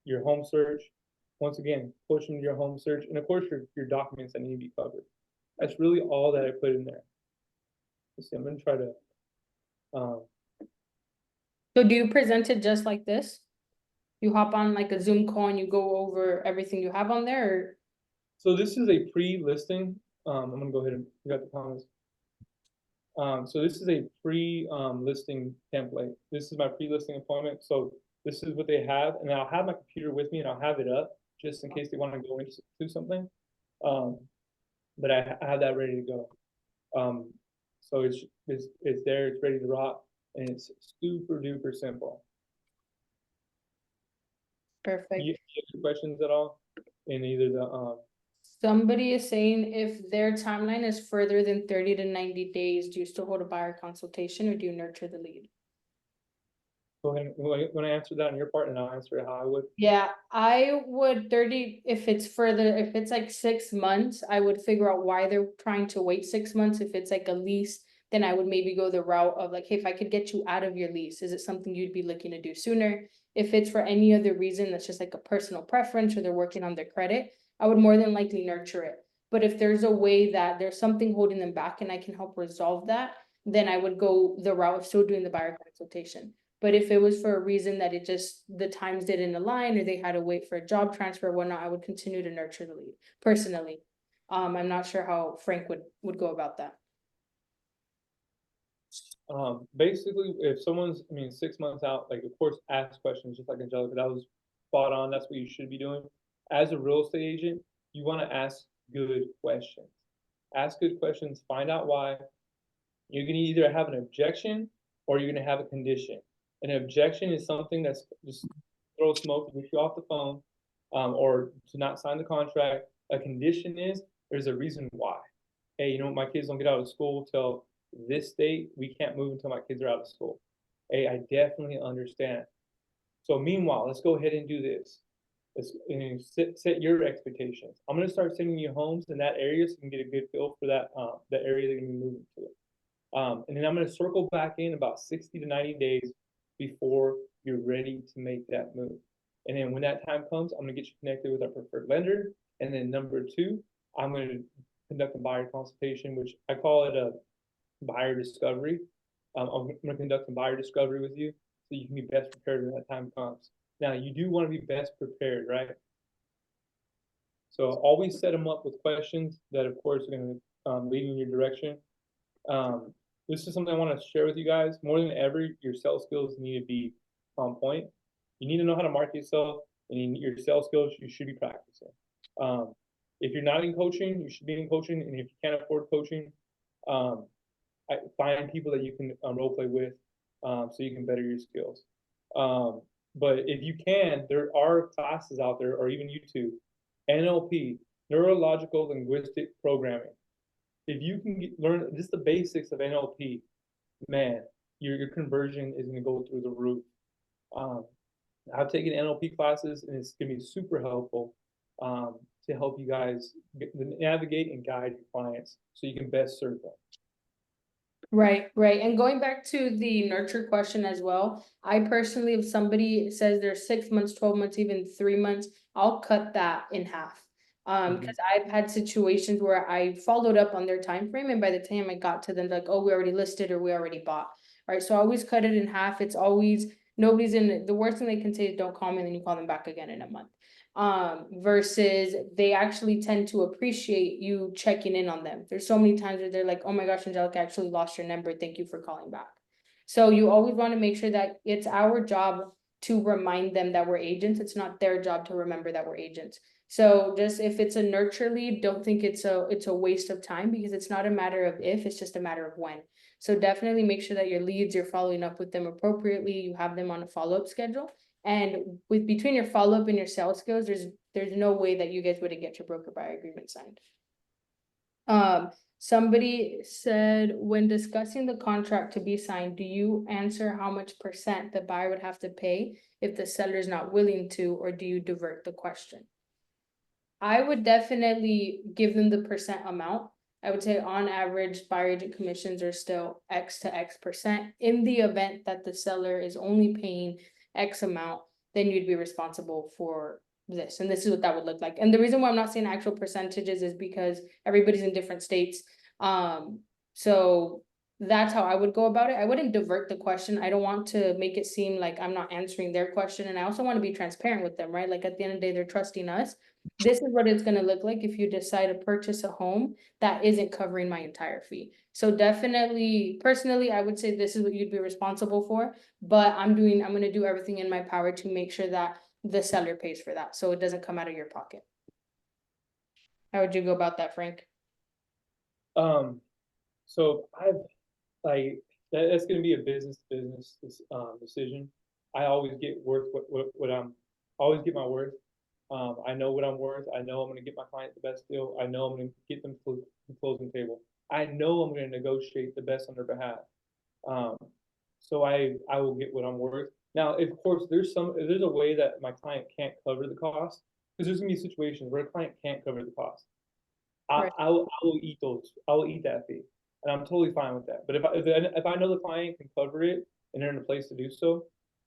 Speaker 1: your home search. Once again, push them to your home search, and of course your documents that need to be covered. That's really all that I put in there. Let's see, I'm gonna try to.
Speaker 2: So do you present it just like this? You hop on like a Zoom call and you go over everything you have on there, or?
Speaker 1: So this is a pre-listing. I'm gonna go ahead and pick up the comments. So this is a pre-listing template. This is my pre-listing appointment. So this is what they have, and I'll have my computer with me and I'll have it up just in case they want to go into something. But I have that ready to go. So it's there, it's ready to rock, and it's super duper simple.
Speaker 2: Perfect.
Speaker 1: You have questions at all in either the
Speaker 2: Somebody is saying if their timeline is further than 30 to 90 days, do you still hold a buyer consultation or do you nurture the lead?
Speaker 1: go ahead, when I answer that on your part, and I'll answer it how I would.
Speaker 2: Yeah, I would 30, if it's further, if it's like 6 months, I would figure out why they're trying to wait 6 months. If it's like a lease, then I would maybe go the route of like, hey, if I could get you out of your lease, is it something you'd be looking to do sooner? If it's for any other reason, that's just like a personal preference or they're working on their credit, I would more than likely nurture it. But if there's a way that there's something holding them back and I can help resolve that, then I would go the route of still doing the buyer consultation. But if it was for a reason that it just, the times didn't align or they had to wait for a job transfer or whatnot, I would continue to nurture the lead personally. I'm not sure how Frank would go about that.
Speaker 1: Basically, if someone's, 6 months out, like, of course, ask questions, just like Angelica, that was spot on. That's what you should be doing. As a real estate agent, you want to ask good questions. Ask good questions, find out why. You're going to either have an objection or you're going to have a condition. An objection is something that's just throw smoke to get you off the phone, or to not sign the contract. A condition is there's a reason why. Hey, you know, my kids don't get out of school till this date. We can't move until my kids are out of school. Hey, I definitely understand. So meanwhile, let's go ahead and do this. Let's set your expectations. I'm gonna start sending you homes in that area so you can get a good feel for that the area that you're gonna be moving to. And then I'm gonna circle back in about 60 to 90 days before you're ready to make that move. And then when that time comes, I'm gonna get you connected with our preferred lender. And then number 2, I'm gonna conduct a buyer consultation, which I call it a buyer discovery. I'm gonna conduct a buyer discovery with you so you can be best prepared when that time comes. Now, you do want to be best prepared, right? So always set them up with questions that, of course, are going to lead in your direction. This is something I want to share with you guys. More than ever, your sales skills need to be on point. You need to know how to market yourself, and your sales skills you should be practicing. If you're not in coaching, you should be in coaching, and if you can't afford coaching, find people that you can role play with, so you can better your skills. But if you can, there are classes out there, or even YouTube, NLP, neurological linguistic programming. If you can learn just the basics of NLP, man, your conversion is going to go through the roof. I've taken NLP classes, and it's going to be super helpful to help you guys navigate and guide your clients so you can best serve them.
Speaker 2: Right. And going back to the nurture question as well, I personally, if somebody says they're 6 months, 12 months, even 3 months, I'll cut that in half. Because I've had situations where I followed up on their time frame, and by the time I got to them, like, oh, we already listed or we already bought. All right. So I always cut it in half. It's always nobody's in it. The worst thing they can say is don't call me, and then you call them back again in a month. Versus they actually tend to appreciate you checking in on them. There's so many times where they're like, oh my gosh, Angelica, I actually lost your number. Thank you for calling back. So you always want to make sure that it's our job to remind them that we're agents. It's not their job to remember that we're agents. So just if it's a nurture lead, don't think it's a waste of time, because it's not a matter of if, it's just a matter of when. So definitely make sure that your leads, you're following up with them appropriately. You have them on a follow-up schedule. And with between your follow-up and your sales skills, there's no way that you guys wouldn't get your broker buyer agreement signed. Somebody said, when discussing the contract to be signed, do you answer how much % the buyer would have to pay if the seller is not willing to, or do you divert the question? I would definitely give them the % amount. I would say on average, buyer agent commissions are still X to X %. In the event that the seller is only paying X amount, then you'd be responsible for this. And this is what that would look like. And the reason why I'm not saying actual percentages is because everybody's in different states. So that's how I would go about it. I wouldn't divert the question. I don't want to make it seem like I'm not answering their question. And I also want to be transparent with them, right? Like at the end of the day, they're trusting us. this is what it's gonna look like if you decide to purchase a home that isn't covering my entire fee. So definitely, personally, I would say this is what you'd be responsible for, but I'm gonna do everything in my power to make sure that the seller pays for that, so it doesn't come out of your pocket. How would you go about that, Frank?
Speaker 1: So like, that's gonna be a business decision. I always get worth what always get my worth. I know what I'm worth. I know I'm gonna get my client the best deal. I know I'm gonna get them to the closing table. I know I'm gonna negotiate the best on their behalf. So I will get what I'm worth. Now, of course, there's a way that my client can't cover the cost, because there's gonna be situations where a client can't cover the cost.
Speaker 2: Right.
Speaker 1: I will eat I will eat that fee, and I'm totally fine with that. But if I know the client can cover it and they're in a place to do so,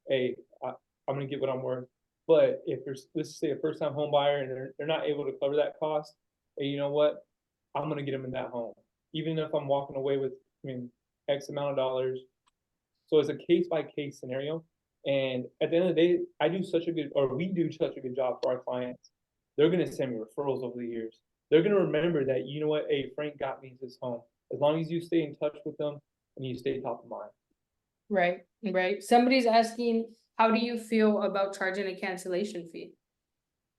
Speaker 1: hey, I'm gonna get what I'm worth. But if there's, let's say, a first time home buyer and they're not able to cover that cost, hey, you know what? I'm gonna get them in that home, even if I'm walking away with, X amount of dollars. So it's a case by case scenario. And at the end of the day, we do such a good job for our clients. They're gonna send me referrals over the years. They're gonna remember that, you know what, hey, Frank got me this home. As long as you stay in touch with them and you stay top of mind.
Speaker 2: Right, right. Somebody's asking, how do you feel about charging a cancellation fee?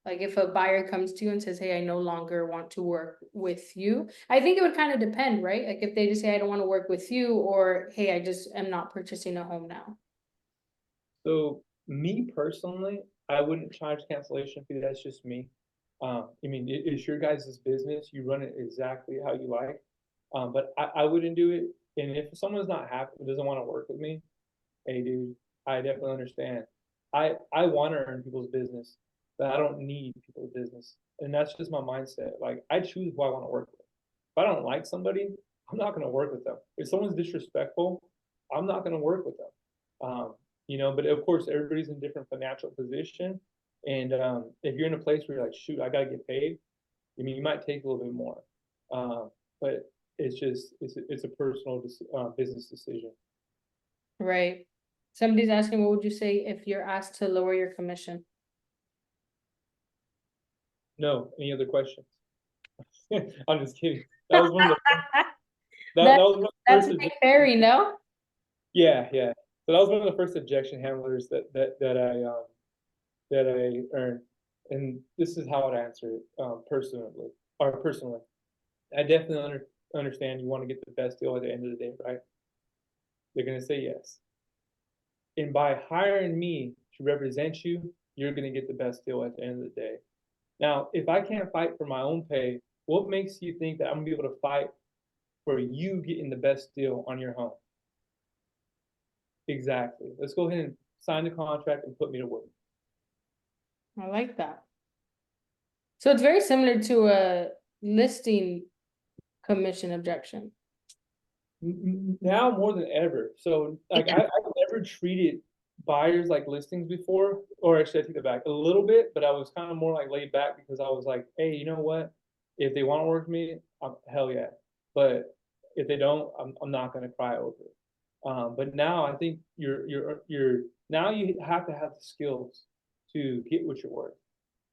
Speaker 2: Like if a buyer comes to you and says, hey, I no longer want to work with you. I think it would kind of depend, right? Like if they just say, I don't want to work with you, or hey, I just am not purchasing a home now.
Speaker 1: So me personally, I wouldn't charge cancellation fee. That's just me. It's your guys' business. You run it exactly how you like. But I wouldn't do it. And if someone's not happy, doesn't want to work with me, hey, dude, I definitely understand. I want to earn people's business, but I don't need people's business. And that's just my mindset. Like, I choose who I want to work with. If I don't like somebody, I'm not going to work with them. If someone's disrespectful, I'm not going to work with them. But of course, everybody's in different financial position. And if you're in a place where you're like, shoot, I got to get paid, you might take a little bit more. But it's a personal business decision.
Speaker 2: Right. Somebody's asking, what would you say if you're asked to lower your commission?
Speaker 1: No, any other questions? I'm just kidding. That was one of the
Speaker 2: That-
Speaker 1: was one of the
Speaker 2: That's
Speaker 1: first
Speaker 2: Big Fairy, no?
Speaker 1: yeah. So that was one of the first objection handlers that I earned, and this is how I'd answer it personally. I definitely understand you want to get the best deal at the end of the day, right? They're gonna say yes, and by hiring me to represent you, you're gonna get the best deal at the end of the day. Now, if I can't fight for my own pay, what makes you think that I'm gonna be able to fight for you getting the best deal on your home? Exactly. Let's go ahead and sign the contract and put me to work.
Speaker 2: I like that. So it's very similar to a listing commission objection.
Speaker 1: Now more than ever. So like I've never treated buyers like listings before, or actually I take that back a little bit, but I was kind of more like laid back because I was like, hey, you know what? If they want to work with me, hell yeah. But if they don't, I'm not gonna cry over it. But now I think you're now you have to have the skills to get what you're worth.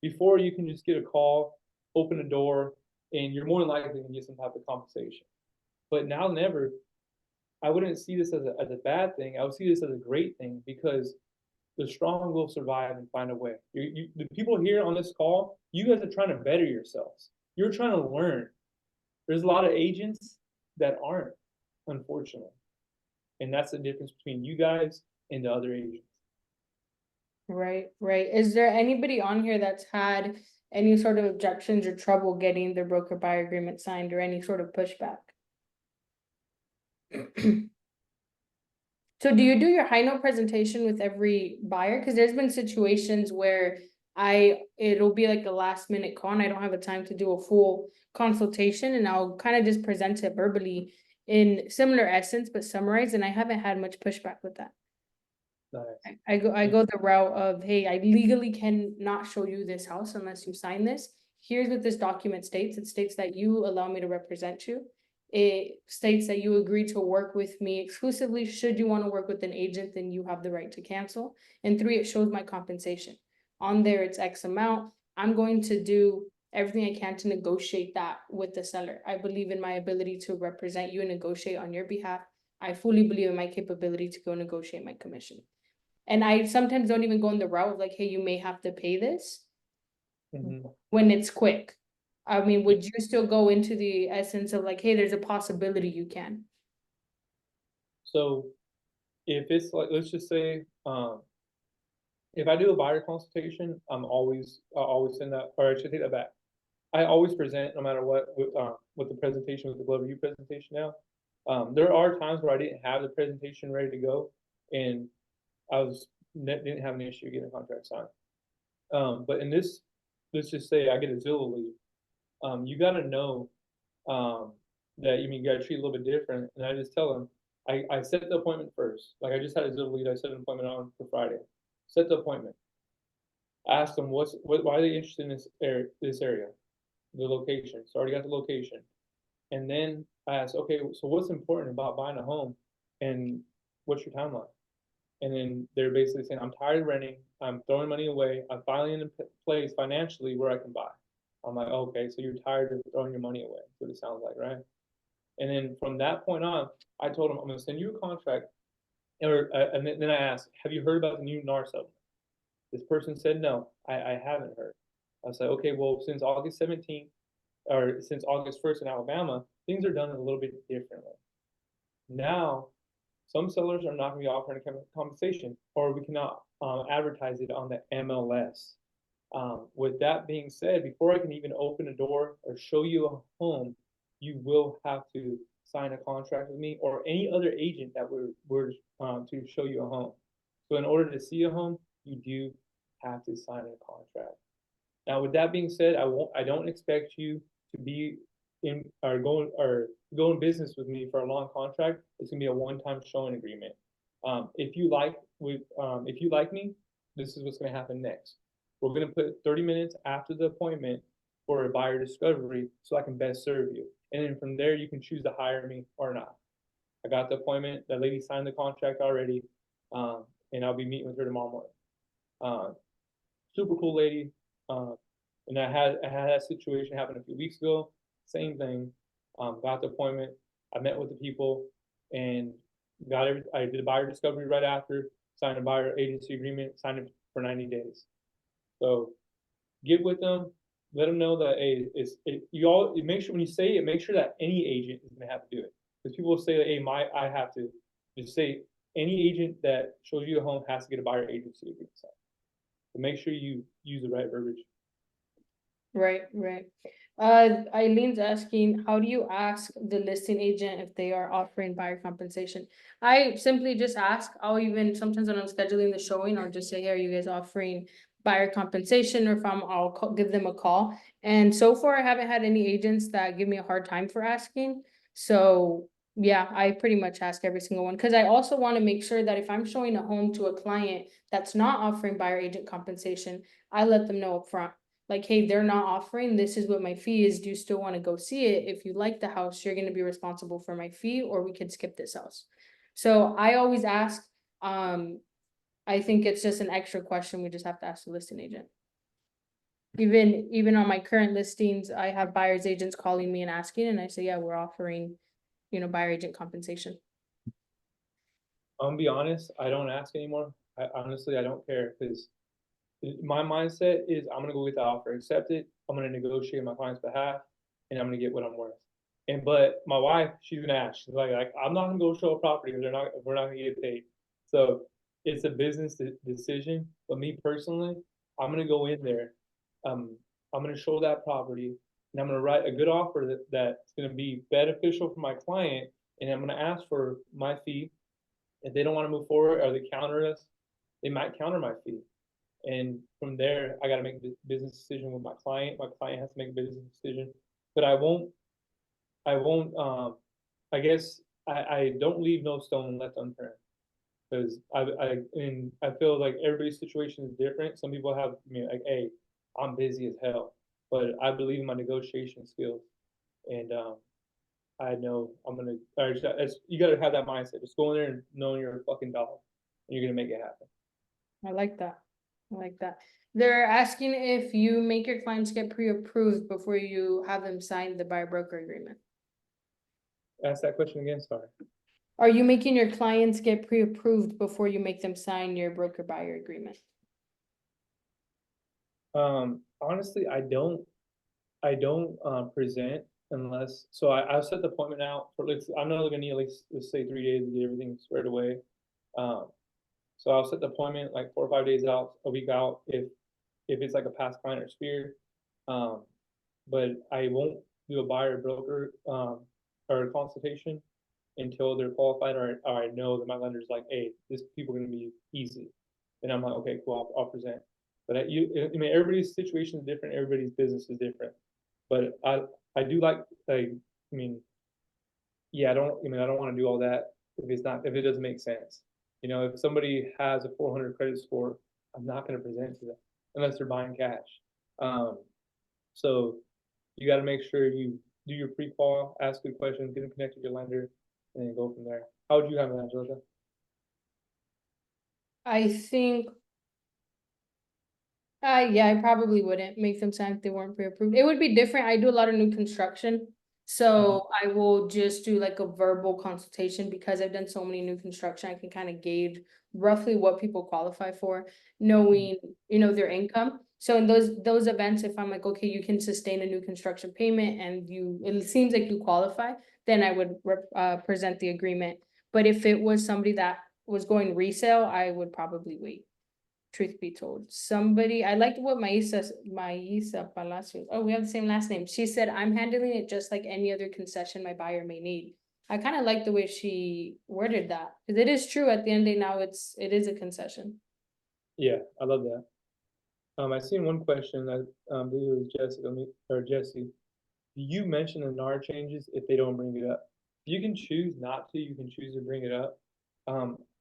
Speaker 1: Before you can just get a call, open a door, and you're more than likely to get some type of compensation. But now never, I wouldn't see this as a bad thing. I would see this as a great thing because the strong will survive and find a way. The people here on this call, you guys are trying to better yourselves. You're trying to learn. There's a lot of agents that aren't, unfortunately. And that's the difference between you guys and the other agents.
Speaker 2: Right, right. Is there anybody on here that's had any sort of objections or trouble getting their broker buyer agreement signed or any sort of pushback? So do you do your high note presentation with every buyer? Because there's been situations where it'll be like a last minute call and I don't have a time to do a full consultation and I'll kind of just present it verbally in similar essence but summarized, and I haven't had much pushback with that.
Speaker 1: Nice.
Speaker 2: I go the route of, hey, I legally cannot show you this house unless you sign this. Here's what this document states. It states that you allow me to represent you. It states that you agree to work with me exclusively. Should you want to work with an agent, then you have the right to cancel. And 3, it shows my compensation. On there, it's X amount. I'm going to do everything I can to negotiate that with the seller. I believe in my ability to represent you and negotiate on your behalf. I fully believe in my capability to go negotiate my commission. And I sometimes don't even go in the route of like, hey, you may have to pay this
Speaker 1: Mhm.
Speaker 2: when it's quick. I mean, would you still go into the essence of like, hey, there's a possibility you can?
Speaker 1: So if it's like, let's just say, if I do a buyer consultation, I always send that, or I should take that back. I always present no matter what, with the presentation, with the Glover U presentation now. There are times where I didn't have the presentation ready to go and didn't have an issue getting a contract signed. But in this, let's just say I get a Zillow lead. You gotta know, that you gotta treat it a little bit different. And I just tell them, I set the appointment first. Like I just had a Zillow lead, I set an appointment on for Friday. Set the appointment. Ask them why are they interested in this area, the location. So I already got the location. And then I asked, okay, so what's important about buying a home and what's your timeline? And then they're basically saying, I'm tired of renting, I'm throwing money away, I'm finally in a place financially where I can buy. I'm like, okay, so you're tired of throwing your money away. That's what it sounds like, right? And then from that point on, I told them, I'm gonna send you a contract. And then I asked, have you heard about the new NAR settlement? This person said, no, I haven't heard. I was like, okay, well, since August 17th, or since August 1st in Alabama, things are done a little bit differently. Now, some sellers are not going to be offering a compensation, or we cannot advertise it on the MLS. With that being said, before I can even open a door or show you a home, you will have to sign a contract with me or any other agent that we're to show you a home. So in order to see a home, you do have to sign a contract. Now, with that being said, I don't expect you to be in or go in business with me for a long contract. It's gonna be a one-time showing agreement. If you like me, this is what's gonna happen next. We're gonna put 30 minutes after the appointment for a buyer discovery so I can best serve you. And then from there, you can choose to hire me or not. I got the appointment. That lady signed the contract already, and I'll be meeting with her tomorrow morning. Super cool lady. And I had that situation happen a few weeks ago. Same thing. Got the appointment. I met with the people and I did a buyer discovery right after. Signed a buyer agency agreement. Signed it for 90 days. So get with them. Let them know that hey, you make sure when you say it, make sure that any agent is gonna have to do it. Because people will say that hey, I have to. Just say any agent that shows you a home has to get a buyer agency agreement signed. So make sure you use the right verbiage.
Speaker 2: Right, right. Eileen's asking, how do you ask the listing agent if they are offering buyer compensation? I simply just ask. I'll even sometimes when I'm scheduling the showing, I'll just say, hey, are you guys offering buyer compensation? Or if I'll give them a call. And so far, I haven't had any agents that give me a hard time for asking. So yeah, I pretty much ask every single one because I also want to make sure that if I'm showing a home to a client that's not offering buyer agent compensation, I let them know up front. Like, hey, they're not offering, this is what my fee is. Do you still want to go see it? If you like the house, you're going to be responsible for my fee, or we could skip this house. So I always ask, I think it's just an extra question. We just have to ask the listing agent. Even on my current listings, I have buyer's agents calling me and asking, and I say, yeah, we're offering, buyer agent compensation.
Speaker 1: I'm gonna be honest, I don't ask anymore. Honestly, I don't care because my mindset is I'm gonna go get the offer accepted. I'm gonna negotiate on my client's behalf, and I'm gonna get what I'm worth. But my wife, she's gonna ask. She's like I'm not gonna go show a property if we're not gonna get paid. So it's a business decision. But me personally, I'm gonna go in there. I'm gonna show that property, and I'm gonna write a good offer that's gonna be beneficial for my client, and I'm gonna ask for my fee. If they don't want to move forward or they counter us, they might counter my fee. And from there, I got to make a business decision with my client. My client has to make a business decision, but I won't, I guess I don't leave no stone left unturned because I feel like everybody's situation is different. Some people have, like, hey, I'm busy as hell, but I believe in my negotiation skills. And, I know I'm gonna, you gotta have that mindset. Just go in there and knowing you're a fucking dog and you're gonna make it happen.
Speaker 2: I like that. I like that. They're asking if you make your clients get pre-approved before you have them sign the buyer broker agreement.
Speaker 1: Ask that question again, sorry.
Speaker 2: Are you making your clients get pre-approved before you make them sign your broker buyer agreement?
Speaker 1: Honestly, I don't present unless, so I've set the appointment out for, I'm not gonna need at least, let's say 3 days to get everything squared away. So I'll set the appointment like 4 or 5 days out, a week out, if it's like a past client or sphere. But I won't do a buyer broker, or a consultation until they're qualified, or I know that my lender's like, hey, this people are gonna be easy. And I'm like, okay, cool, I'll present. But I mean, everybody's situation is different, everybody's business is different. But I do like, I mean, yeah, I don't wanna do all that if it doesn't make sense. You know, if somebody has a 400 credit score, I'm not gonna present to them unless they're buying cash. So you gotta make sure you do your pre-qual, ask good questions, get them connected to your lender, and then go from there. How would you handle that, Angelica?
Speaker 2: I think. Yeah, I probably wouldn't make them sign if they weren't pre-approved. It would be different. I do a lot of new construction. So I will just do like a verbal consultation because I've done so many new construction. I can kind of gauge roughly what people qualify for, knowing, their income. So in those events, if I'm like, okay, you can sustain a new construction payment and it seems like you qualify, then I would present the agreement. But if it was somebody that was going resale, I would probably wait. Truth be told, I liked what Maisa Palacios, oh, we have the same last name. She said, I'm handling it just like any other concession my buyer may need. I kind of like the way she worded that, because it is true at the end of the day now, it is a concession.
Speaker 1: Yeah, I love that. I seen one question, I believe it was Jesse. Do you mention the NAR changes if they don't bring it up? You can choose not to, you can choose to bring it up.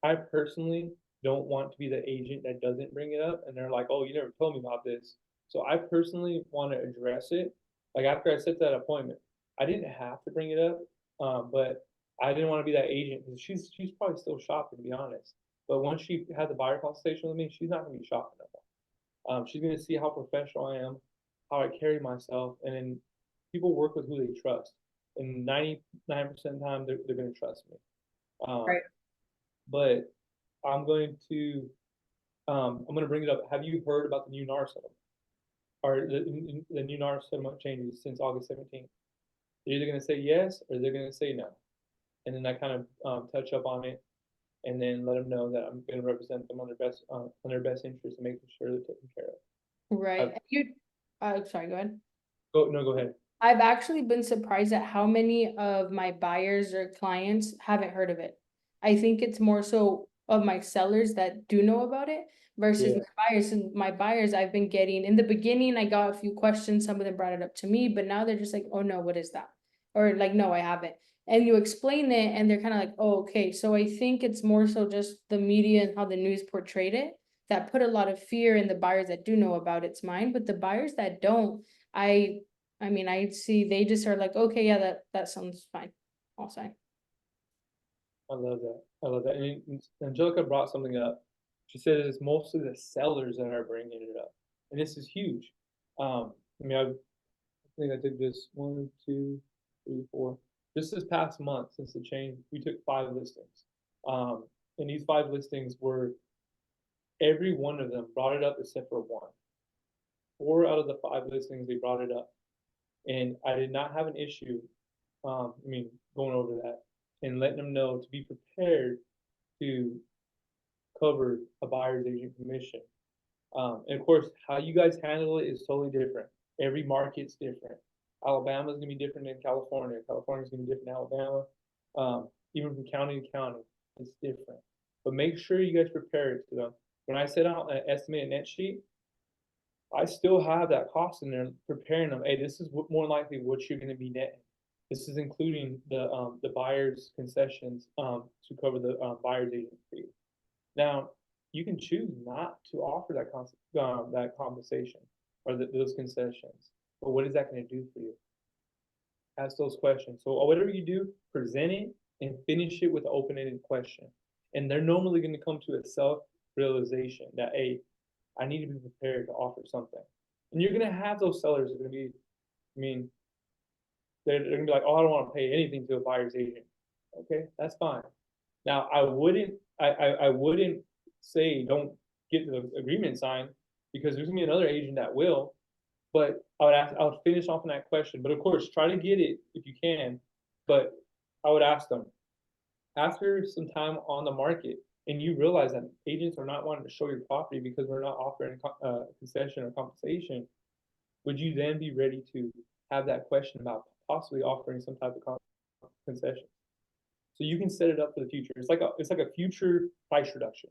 Speaker 1: I personally don't want to be the agent that doesn't bring it up and they're like, oh, you never told me about this. So I personally want to address it. Like after I set that appointment, I didn't have to bring it up, but I didn't want to be that agent because she's probably still shopping, to be honest. But once she had the buyer consultation with me, she's not going to be shopping no more. She's going to see how professional I am, how I carry myself, and then people work with who they trust. And 99% of the time, they're going to trust me.
Speaker 2: Right.
Speaker 1: But I'm going to bring it up. Have you heard about the new NAR settlement? Or the new NAR settlement changes since August 17th? They're either gonna say yes or they're gonna say no. And then I kind of touch up on it and then let them know that I'm gonna represent them on their best interest and making sure they're taken care of.
Speaker 2: Right. Sorry, go ahead.
Speaker 1: Go ahead.
Speaker 2: I've actually been surprised at how many of my buyers or clients haven't heard of it. I think it's more so of my sellers that do know about it versus my buyers. And my buyers, I've been getting, in the beginning, I got a few questions. Some of them brought it up to me, but now they're just like, oh no, what is that? Or like, no, I haven't. And you explain it and they're kind of like, oh, okay. So I think it's more so just the media and how the news portrayed it that put a lot of fear in the buyers that do know about its mind. But the buyers that don't, I mean, I see they just are like, okay, yeah, that sounds fine. I'll sign.
Speaker 1: I love that. I love that. And Angelica brought something up. She said it's mostly the sellers that are bringing it up, and this is huge. I mean, I think I did this 1, 2, 3, 4. Just this past month since the change, we took 5 listings. And these 5 listings were, every one of them brought it up except for 1. 4 out of the 5 listings they brought it up, and I did not have an issue. I mean, going over that and letting them know to be prepared to cover a buyer's agent commission. And of course, how you guys handle it is totally different. Every market's different. Alabama's gonna be different than California. California's gonna be different than Alabama. Even from county to county, it's different. But make sure you guys prepare it to them. When I set out an estimated net sheet, I still have that cost in there, preparing them. Hey, this is more likely what you're gonna be netting. This is including the buyer's concessions to cover the buyer's agent fee. Now, you can choose not to offer that compensation or those concessions, but what is that going to do for you? Ask those questions. So whatever you do, present it and finish it with an open-ended question. And they're normally going to come to a self-realization that, hey, I need to be prepared to offer something. And you're gonna have those sellers that are gonna be, I mean, they're gonna be like, oh, I don't want to pay anything to a buyer's agent. Okay, that's fine. Now, I wouldn't say don't get the agreement signed, because there's gonna be another agent that will. But I would finish off on that question. But of course, try to get it if you can. But I would ask them, after some time on the market, and you realize that agents are not wanting to show your property because we're not offering concession or compensation, would you then be ready to have that question about possibly offering some type of concession? So you can set it up for the future. It's like a future price reduction.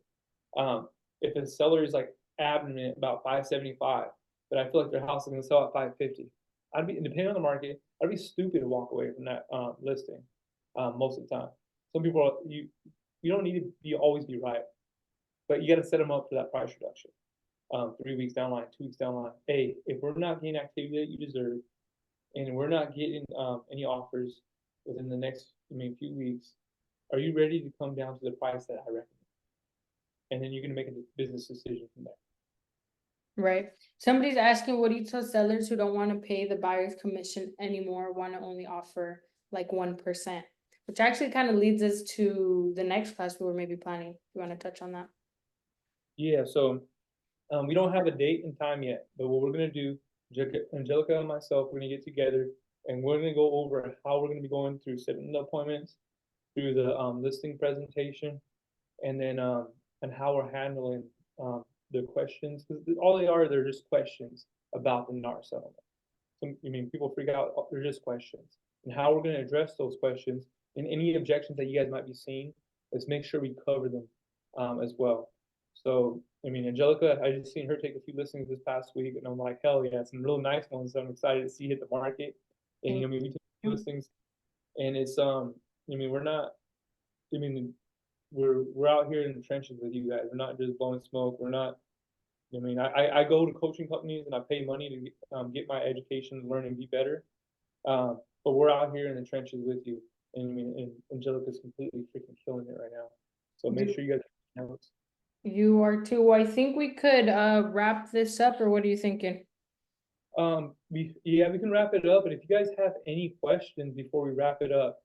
Speaker 1: If a seller is like adamant about 575, but I feel like their house is going to sell at 550, I'd be, depending on the market, I'd be stupid to walk away from that listing most of the time. Some people are, you don't need to always be right, but you got to set them up for that price reduction. 3 weeks down the line, 2 weeks down the line. Hey, if we're not getting activity that you deserve, and we're not getting any offers within the next, few weeks, are you ready to come down to the price that I recommend? And then you're gonna make a business decision from there.
Speaker 2: Right. Somebody's asking, what do you tell sellers who don't want to pay the buyer's commission anymore, want to only offer like 1%? Which actually kind of leads us to the next class we were maybe planning. You want to touch on that?
Speaker 1: Yeah, so we don't have a date and time yet, but what we're gonna do, Angelica and myself, we're gonna get together and we're gonna go over how we're gonna be going through setting the appointments, through the listing presentation, and then and how we're handling the questions, because all they're just questions about the NAR settlement. So, people freak out, they're just questions. And how we're gonna address those questions and any objections that you guys might be seeing, let's make sure we cover them as well. So, Angelica, I just seen her take a few listings this past week, and I'm like, hell yeah, some really nice ones that I'm excited to see hit the market. And we took a few listings, and it's we're not, we're out here in the trenches with you guys. We're not just blowing smoke. We're not. I go to coaching companies and I pay money to get my education, learn and be better. But we're out here in the trenches with you, and Angelica's completely freaking killing it right now. So make sure you guys have notes.
Speaker 2: You are too. I think we could wrap this up, or what are you thinking?
Speaker 1: We can wrap it up, but if you guys have any questions before we wrap it up,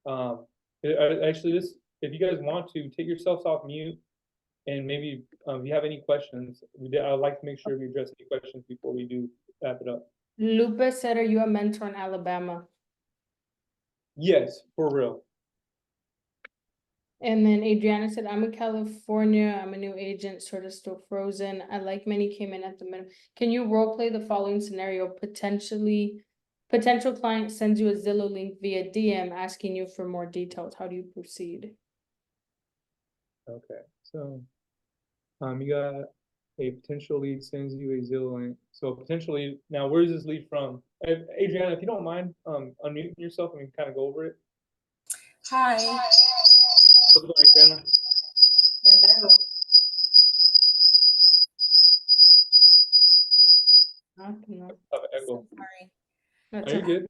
Speaker 1: actually, if you guys want to take yourselves off mute, and maybe if you have any questions, I'd like to make sure we address any questions before we do wrap it up.
Speaker 2: Lupe said, are you a mentor in Alabama?
Speaker 1: Yes, for real.
Speaker 2: And then Adriana said, I'm in California. I'm a new agent, sort of still frozen. I like many came in at the middle. Can you role play the following scenario? Potential client sends you a Zillow link via DM asking you for more details. How do you proceed?
Speaker 1: Okay, so you got a potential lead sends you a Zillow link. So potentially, now where is this lead from? Adriana, if you don't mind unmuting yourself and we can kind of go over it.
Speaker 6: Hi.
Speaker 1: How's it going, Adriana?
Speaker 2: Hello.
Speaker 1: Echo.
Speaker 6: Sorry.
Speaker 2: That's
Speaker 1: Are you
Speaker 2: okay.
Speaker 1: good?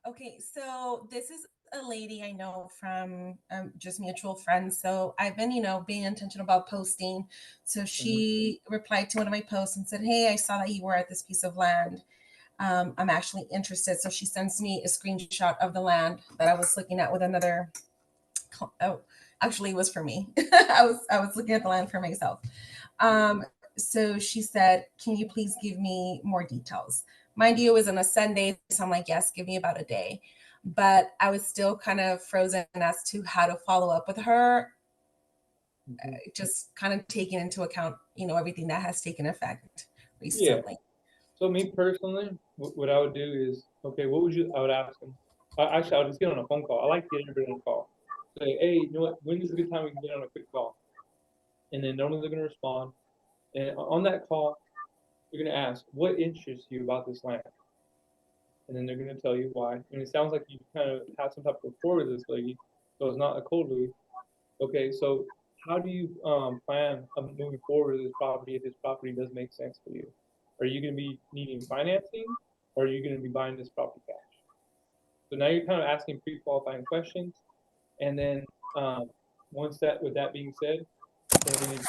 Speaker 6: Okay, so this is a lady I know from just mutual friends. So I've been, being intentional about posting. So she replied to one of my posts and said, hey, I saw that you were at this piece of land. I'm actually interested. So she sends me a screenshot of the land that I was looking at with another. Oh, actually, it was for me. I was looking at the land for myself. So she said, can you please give me more details? Mind you, it was on a Sunday, so I'm like, yes, give me about a day. But I was still kind of frozen as to how to follow up with her, just kind of taking into account, everything that has taken effect recently.
Speaker 1: Yeah. So me personally, what I would do is, okay, I would ask them. Actually, I'll just get on a phone call. I like getting everybody on a call. Say, hey, you know what? When is a good time we can get on a quick call? And then normally they're going to respond. And on that call, you're going to ask, what interests you about this land? And then they're going to tell you why. And it sounds like you kind of have some type of rapport with this lady, so it's not a cold lead. Okay, so how do you plan on moving forward with this property if this property does make sense for you? Are you going to be needing financing, or are you going to be buying this property cash? So now you're kind of asking pre-qualifying questions, and then with that being said, then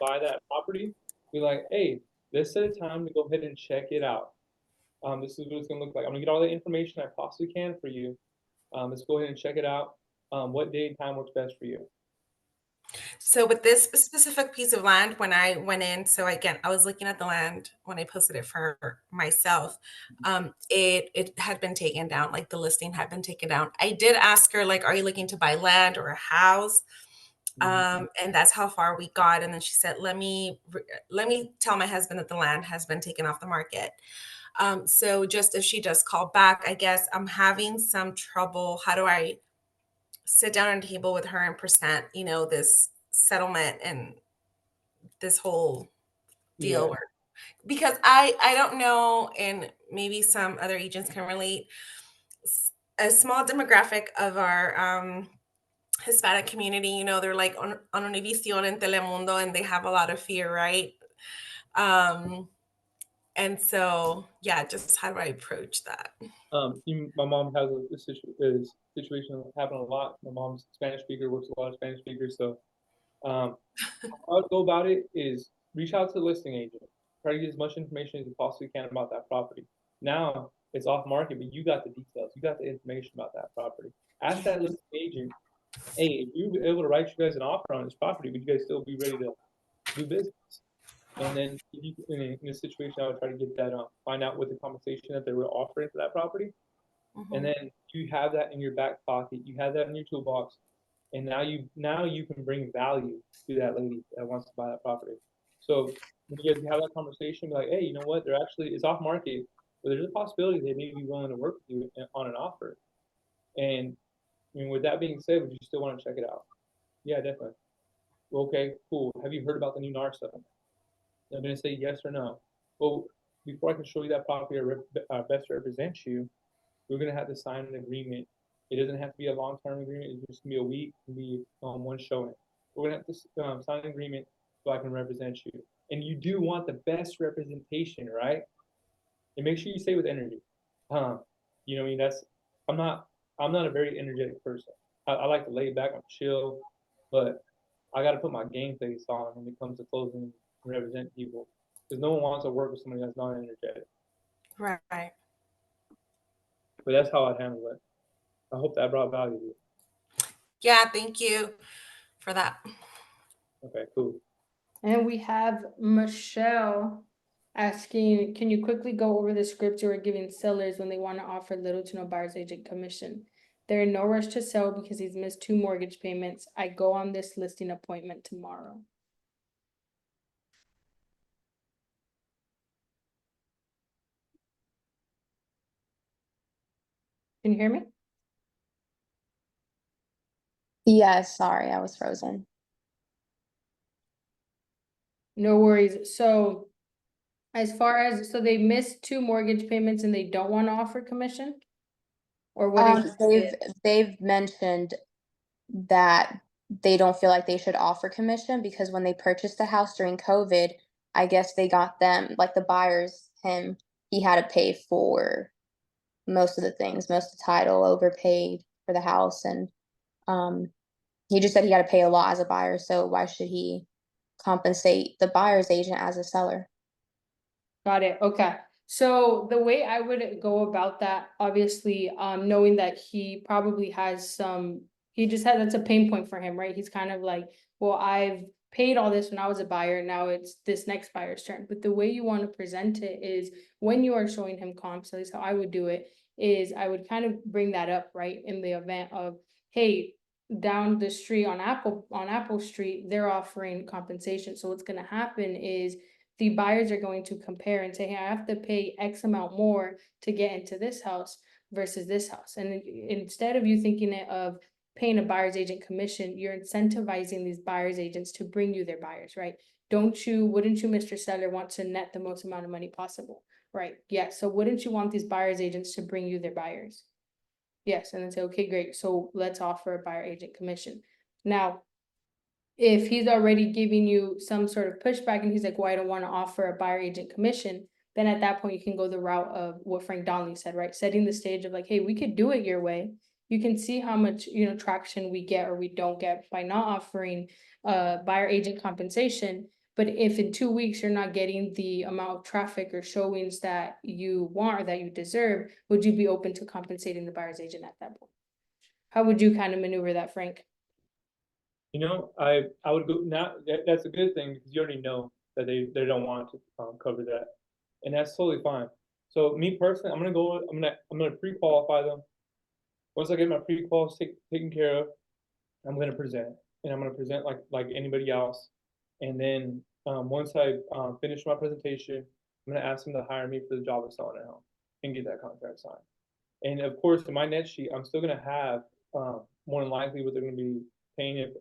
Speaker 1: buy that property, Be like, hey, let's set a time to go ahead and check it out. This is what it's gonna look like. I'm gonna get all the information I possibly can for you. Let's go ahead and check it out. What day and time works best for you?
Speaker 6: So with this specific piece of land, when I went in, so again, I was looking at the land when I posted it for myself. It had been taken down, like the listing had been taken down. I did ask her, like, are you looking to buy land or a house? And that's how far we got. And then she said, let me tell my husband that the land has been taken off the market. So just if she does call back, I guess I'm having some trouble. How do I sit down at a table with her and present, this settlement and this whole deal
Speaker 1: Yeah.
Speaker 6: where, because I don't know, and maybe some other agents can relate. A small demographic of our Hispanic community, they're like on Univision and Telemundo, and they have a lot of fear, right? And so, yeah, just how do I approach that?
Speaker 1: My mom has a situation that happen a lot. My mom's Spanish speaker, works with a lot of Spanish speakers. So, how I would go about it is reach out to the listing agent, try to get as much information as you possibly can about that property. Now it's off market, but you got the details, you got the information about that property. Ask that listing agent, hey, if you were able to write you guys an offer on this property, would you guys still be ready to do business? And then in this situation, I would try to get that find out what the compensation that they were offering for that property. And then you have that in your back pocket, you have that in your toolbox, and now you can bring value to that lady that wants to buy that property. So when you guys have that conversation, be like, hey, you know what? They're actually it's off market, but there's a possibility they may be willing to work with you on an offer. And I mean, with that being said, would you still want to check it out? Yeah, definitely. Okay, cool. Have you heard about the new NAR settlement? They're going to say yes or no. Well, before I can show you that property or best represent you, we're going to have to sign an agreement. It doesn't have to be a long-term agreement. It's just going to be a week, it can be one showing. We're going to have to sign an agreement so I can represent you. And you do want the best representation, right? And make sure you say with energy. You know what I mean? I'm not a very energetic person. I like to lay back, I'm chill, but I got to put my game face on when it comes to closing and represent people, because no one wants to work with somebody that's not energetic.
Speaker 6: Right.
Speaker 1: But that's how I handle it. I hope that brought value to you.
Speaker 6: Yeah, thank you for that.
Speaker 1: Okay, cool.
Speaker 2: And we have Michelle asking, can you quickly go over the scripts you are giving sellers when they want to offer little to no buyer's agent commission? They're in no rush to sell because he's missed 2 mortgage payments. I go on this listing appointment tomorrow. Can you hear me?
Speaker 7: Yes, sorry, I was frozen.
Speaker 2: No worries. So as far as, so they missed 2 mortgage payments and they don't want to offer commission? Or what is
Speaker 7: They've mentioned that they don't feel like they should offer commission because when they purchased the house during COVID, I guess they got them, like the buyers, he had to pay for most of the things, most of the title, overpaid for the house, and he just said he had to pay a lot as a buyer, so why should he compensate the buyer's agent as a seller?
Speaker 2: Got it. Okay. So the way I would go about that, obviously, knowing that he probably has that's a pain point for him, right? He's kind of like, well, I've paid all this when I was a buyer, now it's this next buyer's turn. But the way you want to present it is when you are showing him comps, at least how I would do it, is I would kind of bring that up, right? In the event of, hey, down the street on Apple Street, they're offering compensation. So what's gonna happen is the buyers are going to compare and say, hey, I have to pay X amount more to get into this house versus this house. And instead of you thinking of paying a buyer's agent commission, you're incentivizing these buyer's agents to bring you their buyers, right? Wouldn't you, Mr. Seller, want to net the most amount of money possible, right? Yes. So wouldn't you want these buyer's agents to bring you their buyers? Yes. And then say, okay, great. So let's offer a buyer agent commission. Now, if he's already giving you some sort of pushback and he's like, well, I don't want to offer a buyer agent commission, then at that point you can go the route of what Frank Donnelly said, right? Setting the stage of like, hey, we could do it your way. You can see how much, traction we get or we don't get by not offering buyer agent compensation. But if in 2 weeks you're not getting the amount of traffic or showings that you want or that you deserve, would you be open to compensating the buyer's agent at that point? How would you kind of maneuver that, Frank?
Speaker 1: You know, I would go now. That's a good thing because you already know that they don't want to cover that, and that's totally fine. So me personally, I'm gonna pre-qualify them. Once I get my pre-quals taken care of, I'm gonna present, and I'm gonna present like anybody else. And then once I finish my presentation, I'm gonna ask them to hire me for the job of selling their home and get that contract signed. And of course, in my net sheet, I'm still gonna have more than likely what they're gonna be paying if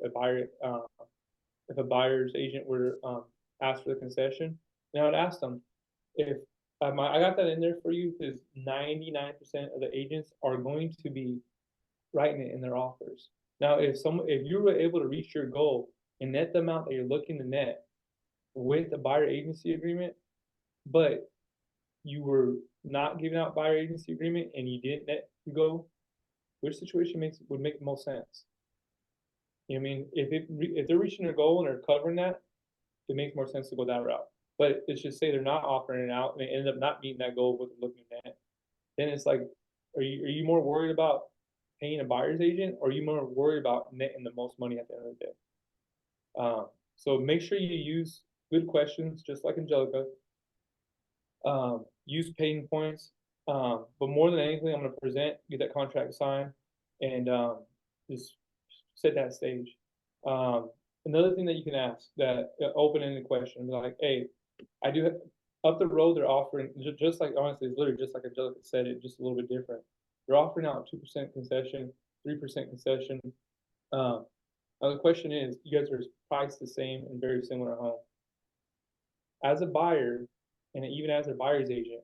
Speaker 1: a buyer's agent were to ask for the concession. And I would ask them if I got that in there for you because 99% of the agents are going to be writing it in their offers. Now, if you were able to reach your goal and net the amount that you're looking to net with a buyer agency agreement, but you were not giving out buyer agency agreement and you didn't net your goal, which situation would make the most sense? You know what I mean? If they're reaching their goal and they're covering that, it makes more sense to go that route. But let's just say they're not offering it out and they end up not meeting that goal with looking at, then it's like, are you more worried about paying a buyer's agent, or are you more worried about netting the most money at the end of the day? So make sure you use good questions, just like Angelica. Use pain points, but more than anything, I'm going to present, get that contract signed, and just set that stage. Another thing that you can ask, that open-ended question, like, hey, I do have, up the road, they're offering, just like, honestly, it's literally just like Angelica said it, just a little bit different. They're offering out 2% concession, 3% concession. Now the question is, you guys are priced the same and very similar home. As a buyer, and even as a buyer's agent,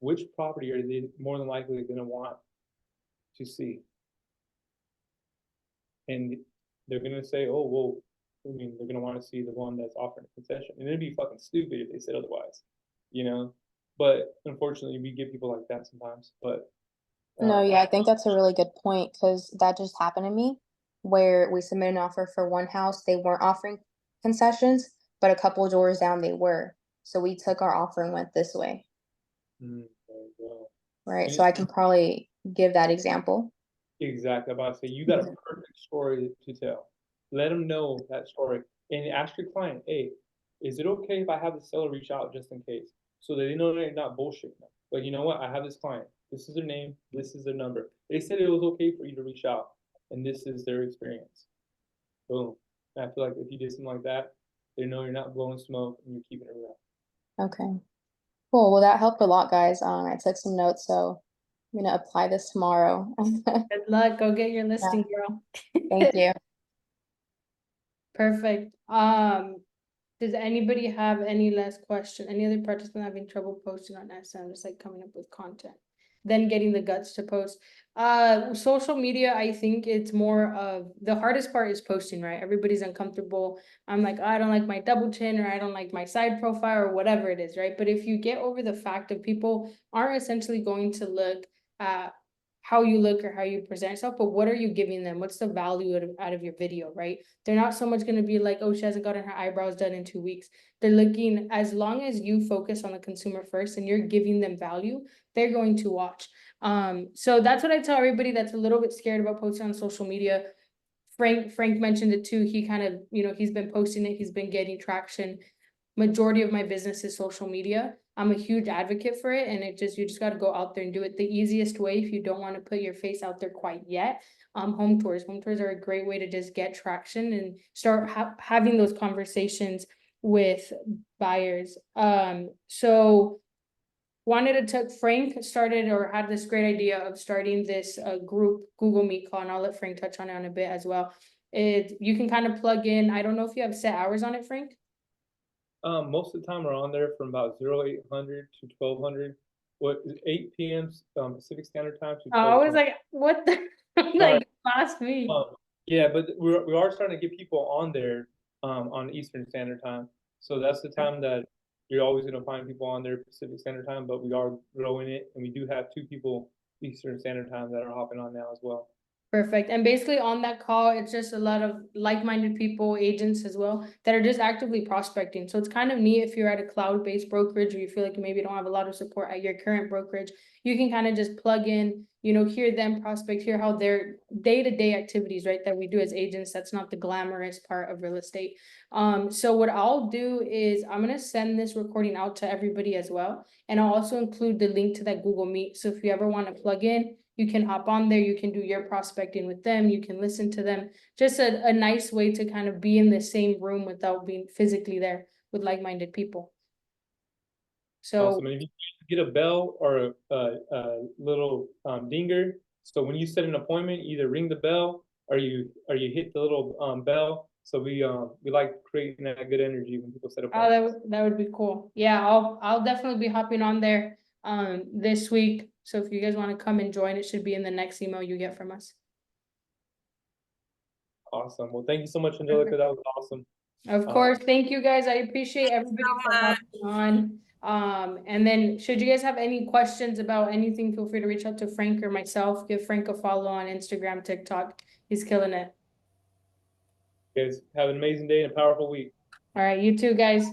Speaker 1: which property are they more than likely going to want to see? And they're going to say, oh, well, I mean, they're going to want to see the one that's offering a concession. And it'd be fucking stupid if they said otherwise, you know? But unfortunately, we get people like that sometimes. But
Speaker 7: No, yeah, I think that's a really good point because that just happened to me where we submitted an offer for one house. They weren't offering concessions, but a couple doors down they were. So we took our offer and went this way,
Speaker 1: there you go.
Speaker 7: right? So I can probably give that example.
Speaker 1: Exactly. I'm about to say, you got a perfect story to tell. Let them know that story and ask your client, hey, is it okay if I have the seller reach out just in case? So that they know they're not bullshitting them. Like, you know what? I have this client. This is their name. This is their number. They said it was okay for you to reach out, and this is their experience. Boom. And I feel like if you did something like that, they know you're not blowing smoke and you're keeping it real.
Speaker 7: Okay. Cool. Well, that helped a lot, guys. I took some notes, so I'm gonna apply this tomorrow.
Speaker 2: Good luck. Go get your listing, girl.
Speaker 7: Thank you.
Speaker 2: Perfect. Does anybody have any last question? Any other participant having trouble posting on SM, just like coming up with content, then getting the guts to post? Social media, I think it's more of the hardest part is posting, right? Everybody's uncomfortable. I'm like, I don't like my double chin, or I don't like my side profile, or whatever it is, right? But if you get over the fact of people aren't essentially going to look at how you look or how you present yourself, but what are you giving them? What's the value out of your video, right? They're not so much going to be like, oh, she hasn't gotten her eyebrows done in 2 weeks. They're looking, as long as you focus on the consumer first and you're giving them value, they're going to watch. So that's what I tell everybody that's a little bit scared about posting on social media. Frank mentioned it too. He kind of, he's been posting it. He's been getting traction. Majority of my business is social media. I'm a huge advocate for it, and you just got to go out there and do it. The easiest way, if you don't want to put your face out there quite yet, home tours. Home tours are a great way to just get traction and start having those conversations with buyers. So wanted to Frank started or had this great idea of starting this group Google Meet call, and I'll let Frank touch on it in a bit as well. You can kind of plug in. I don't know if you have set hours on it, Frank.
Speaker 1: Most of the time we're on there from about 0800 to 1200. What is 8 p.m. Pacific Standard Time to 12
Speaker 2: I was like, what the like last week.
Speaker 1: Yeah, but we are starting to get people on there on Eastern Standard Time. So that's the time that you're always going to find people on there Pacific Standard Time, but we are growing it, and we do have 2 people Eastern Standard Time that are hopping on now as well.
Speaker 2: Perfect. And basically on that call, it's just a lot of like-minded people, agents as well, that are just actively prospecting. So it's kind of neat if you're at a cloud-based brokerage or you feel like you maybe don't have a lot of support at your current brokerage, you can kind of just plug in, you know, hear them prospect, hear how their day-to-day activities, right, that we do as agents. That's not the glamorous part of real estate. So what I'll do is I'm gonna send this recording out to everybody as well. And I'll also include the link to that Google Meet. So if you ever want to plug in, you can hop on there, you can do your prospecting with them, you can listen to them. Just a nice way to kind of be in the same room without being physically there with like-minded people. So,
Speaker 1: Awesome. And if you get a bell or a little dinger, so when you set an appointment, either ring the bell or you hit the little bell. So we like creating that good energy when people set
Speaker 2: oh,
Speaker 1: appointments.
Speaker 2: that would be cool. Yeah, I'll definitely be hopping on there this week. So if you guys want to come and join, it should be in the next email you get from us.
Speaker 1: Awesome. Well, thank you so much, Angelica. That was awesome.
Speaker 2: Of course, thank you guys. I appreciate everybody for hopping on. And then should you guys have any questions about anything, feel free to reach out to Frank or myself. Give Frank a follow on Instagram, TikTok. He's killing it.
Speaker 1: You guys have an amazing day and a powerful week.
Speaker 2: All right, you too, guys.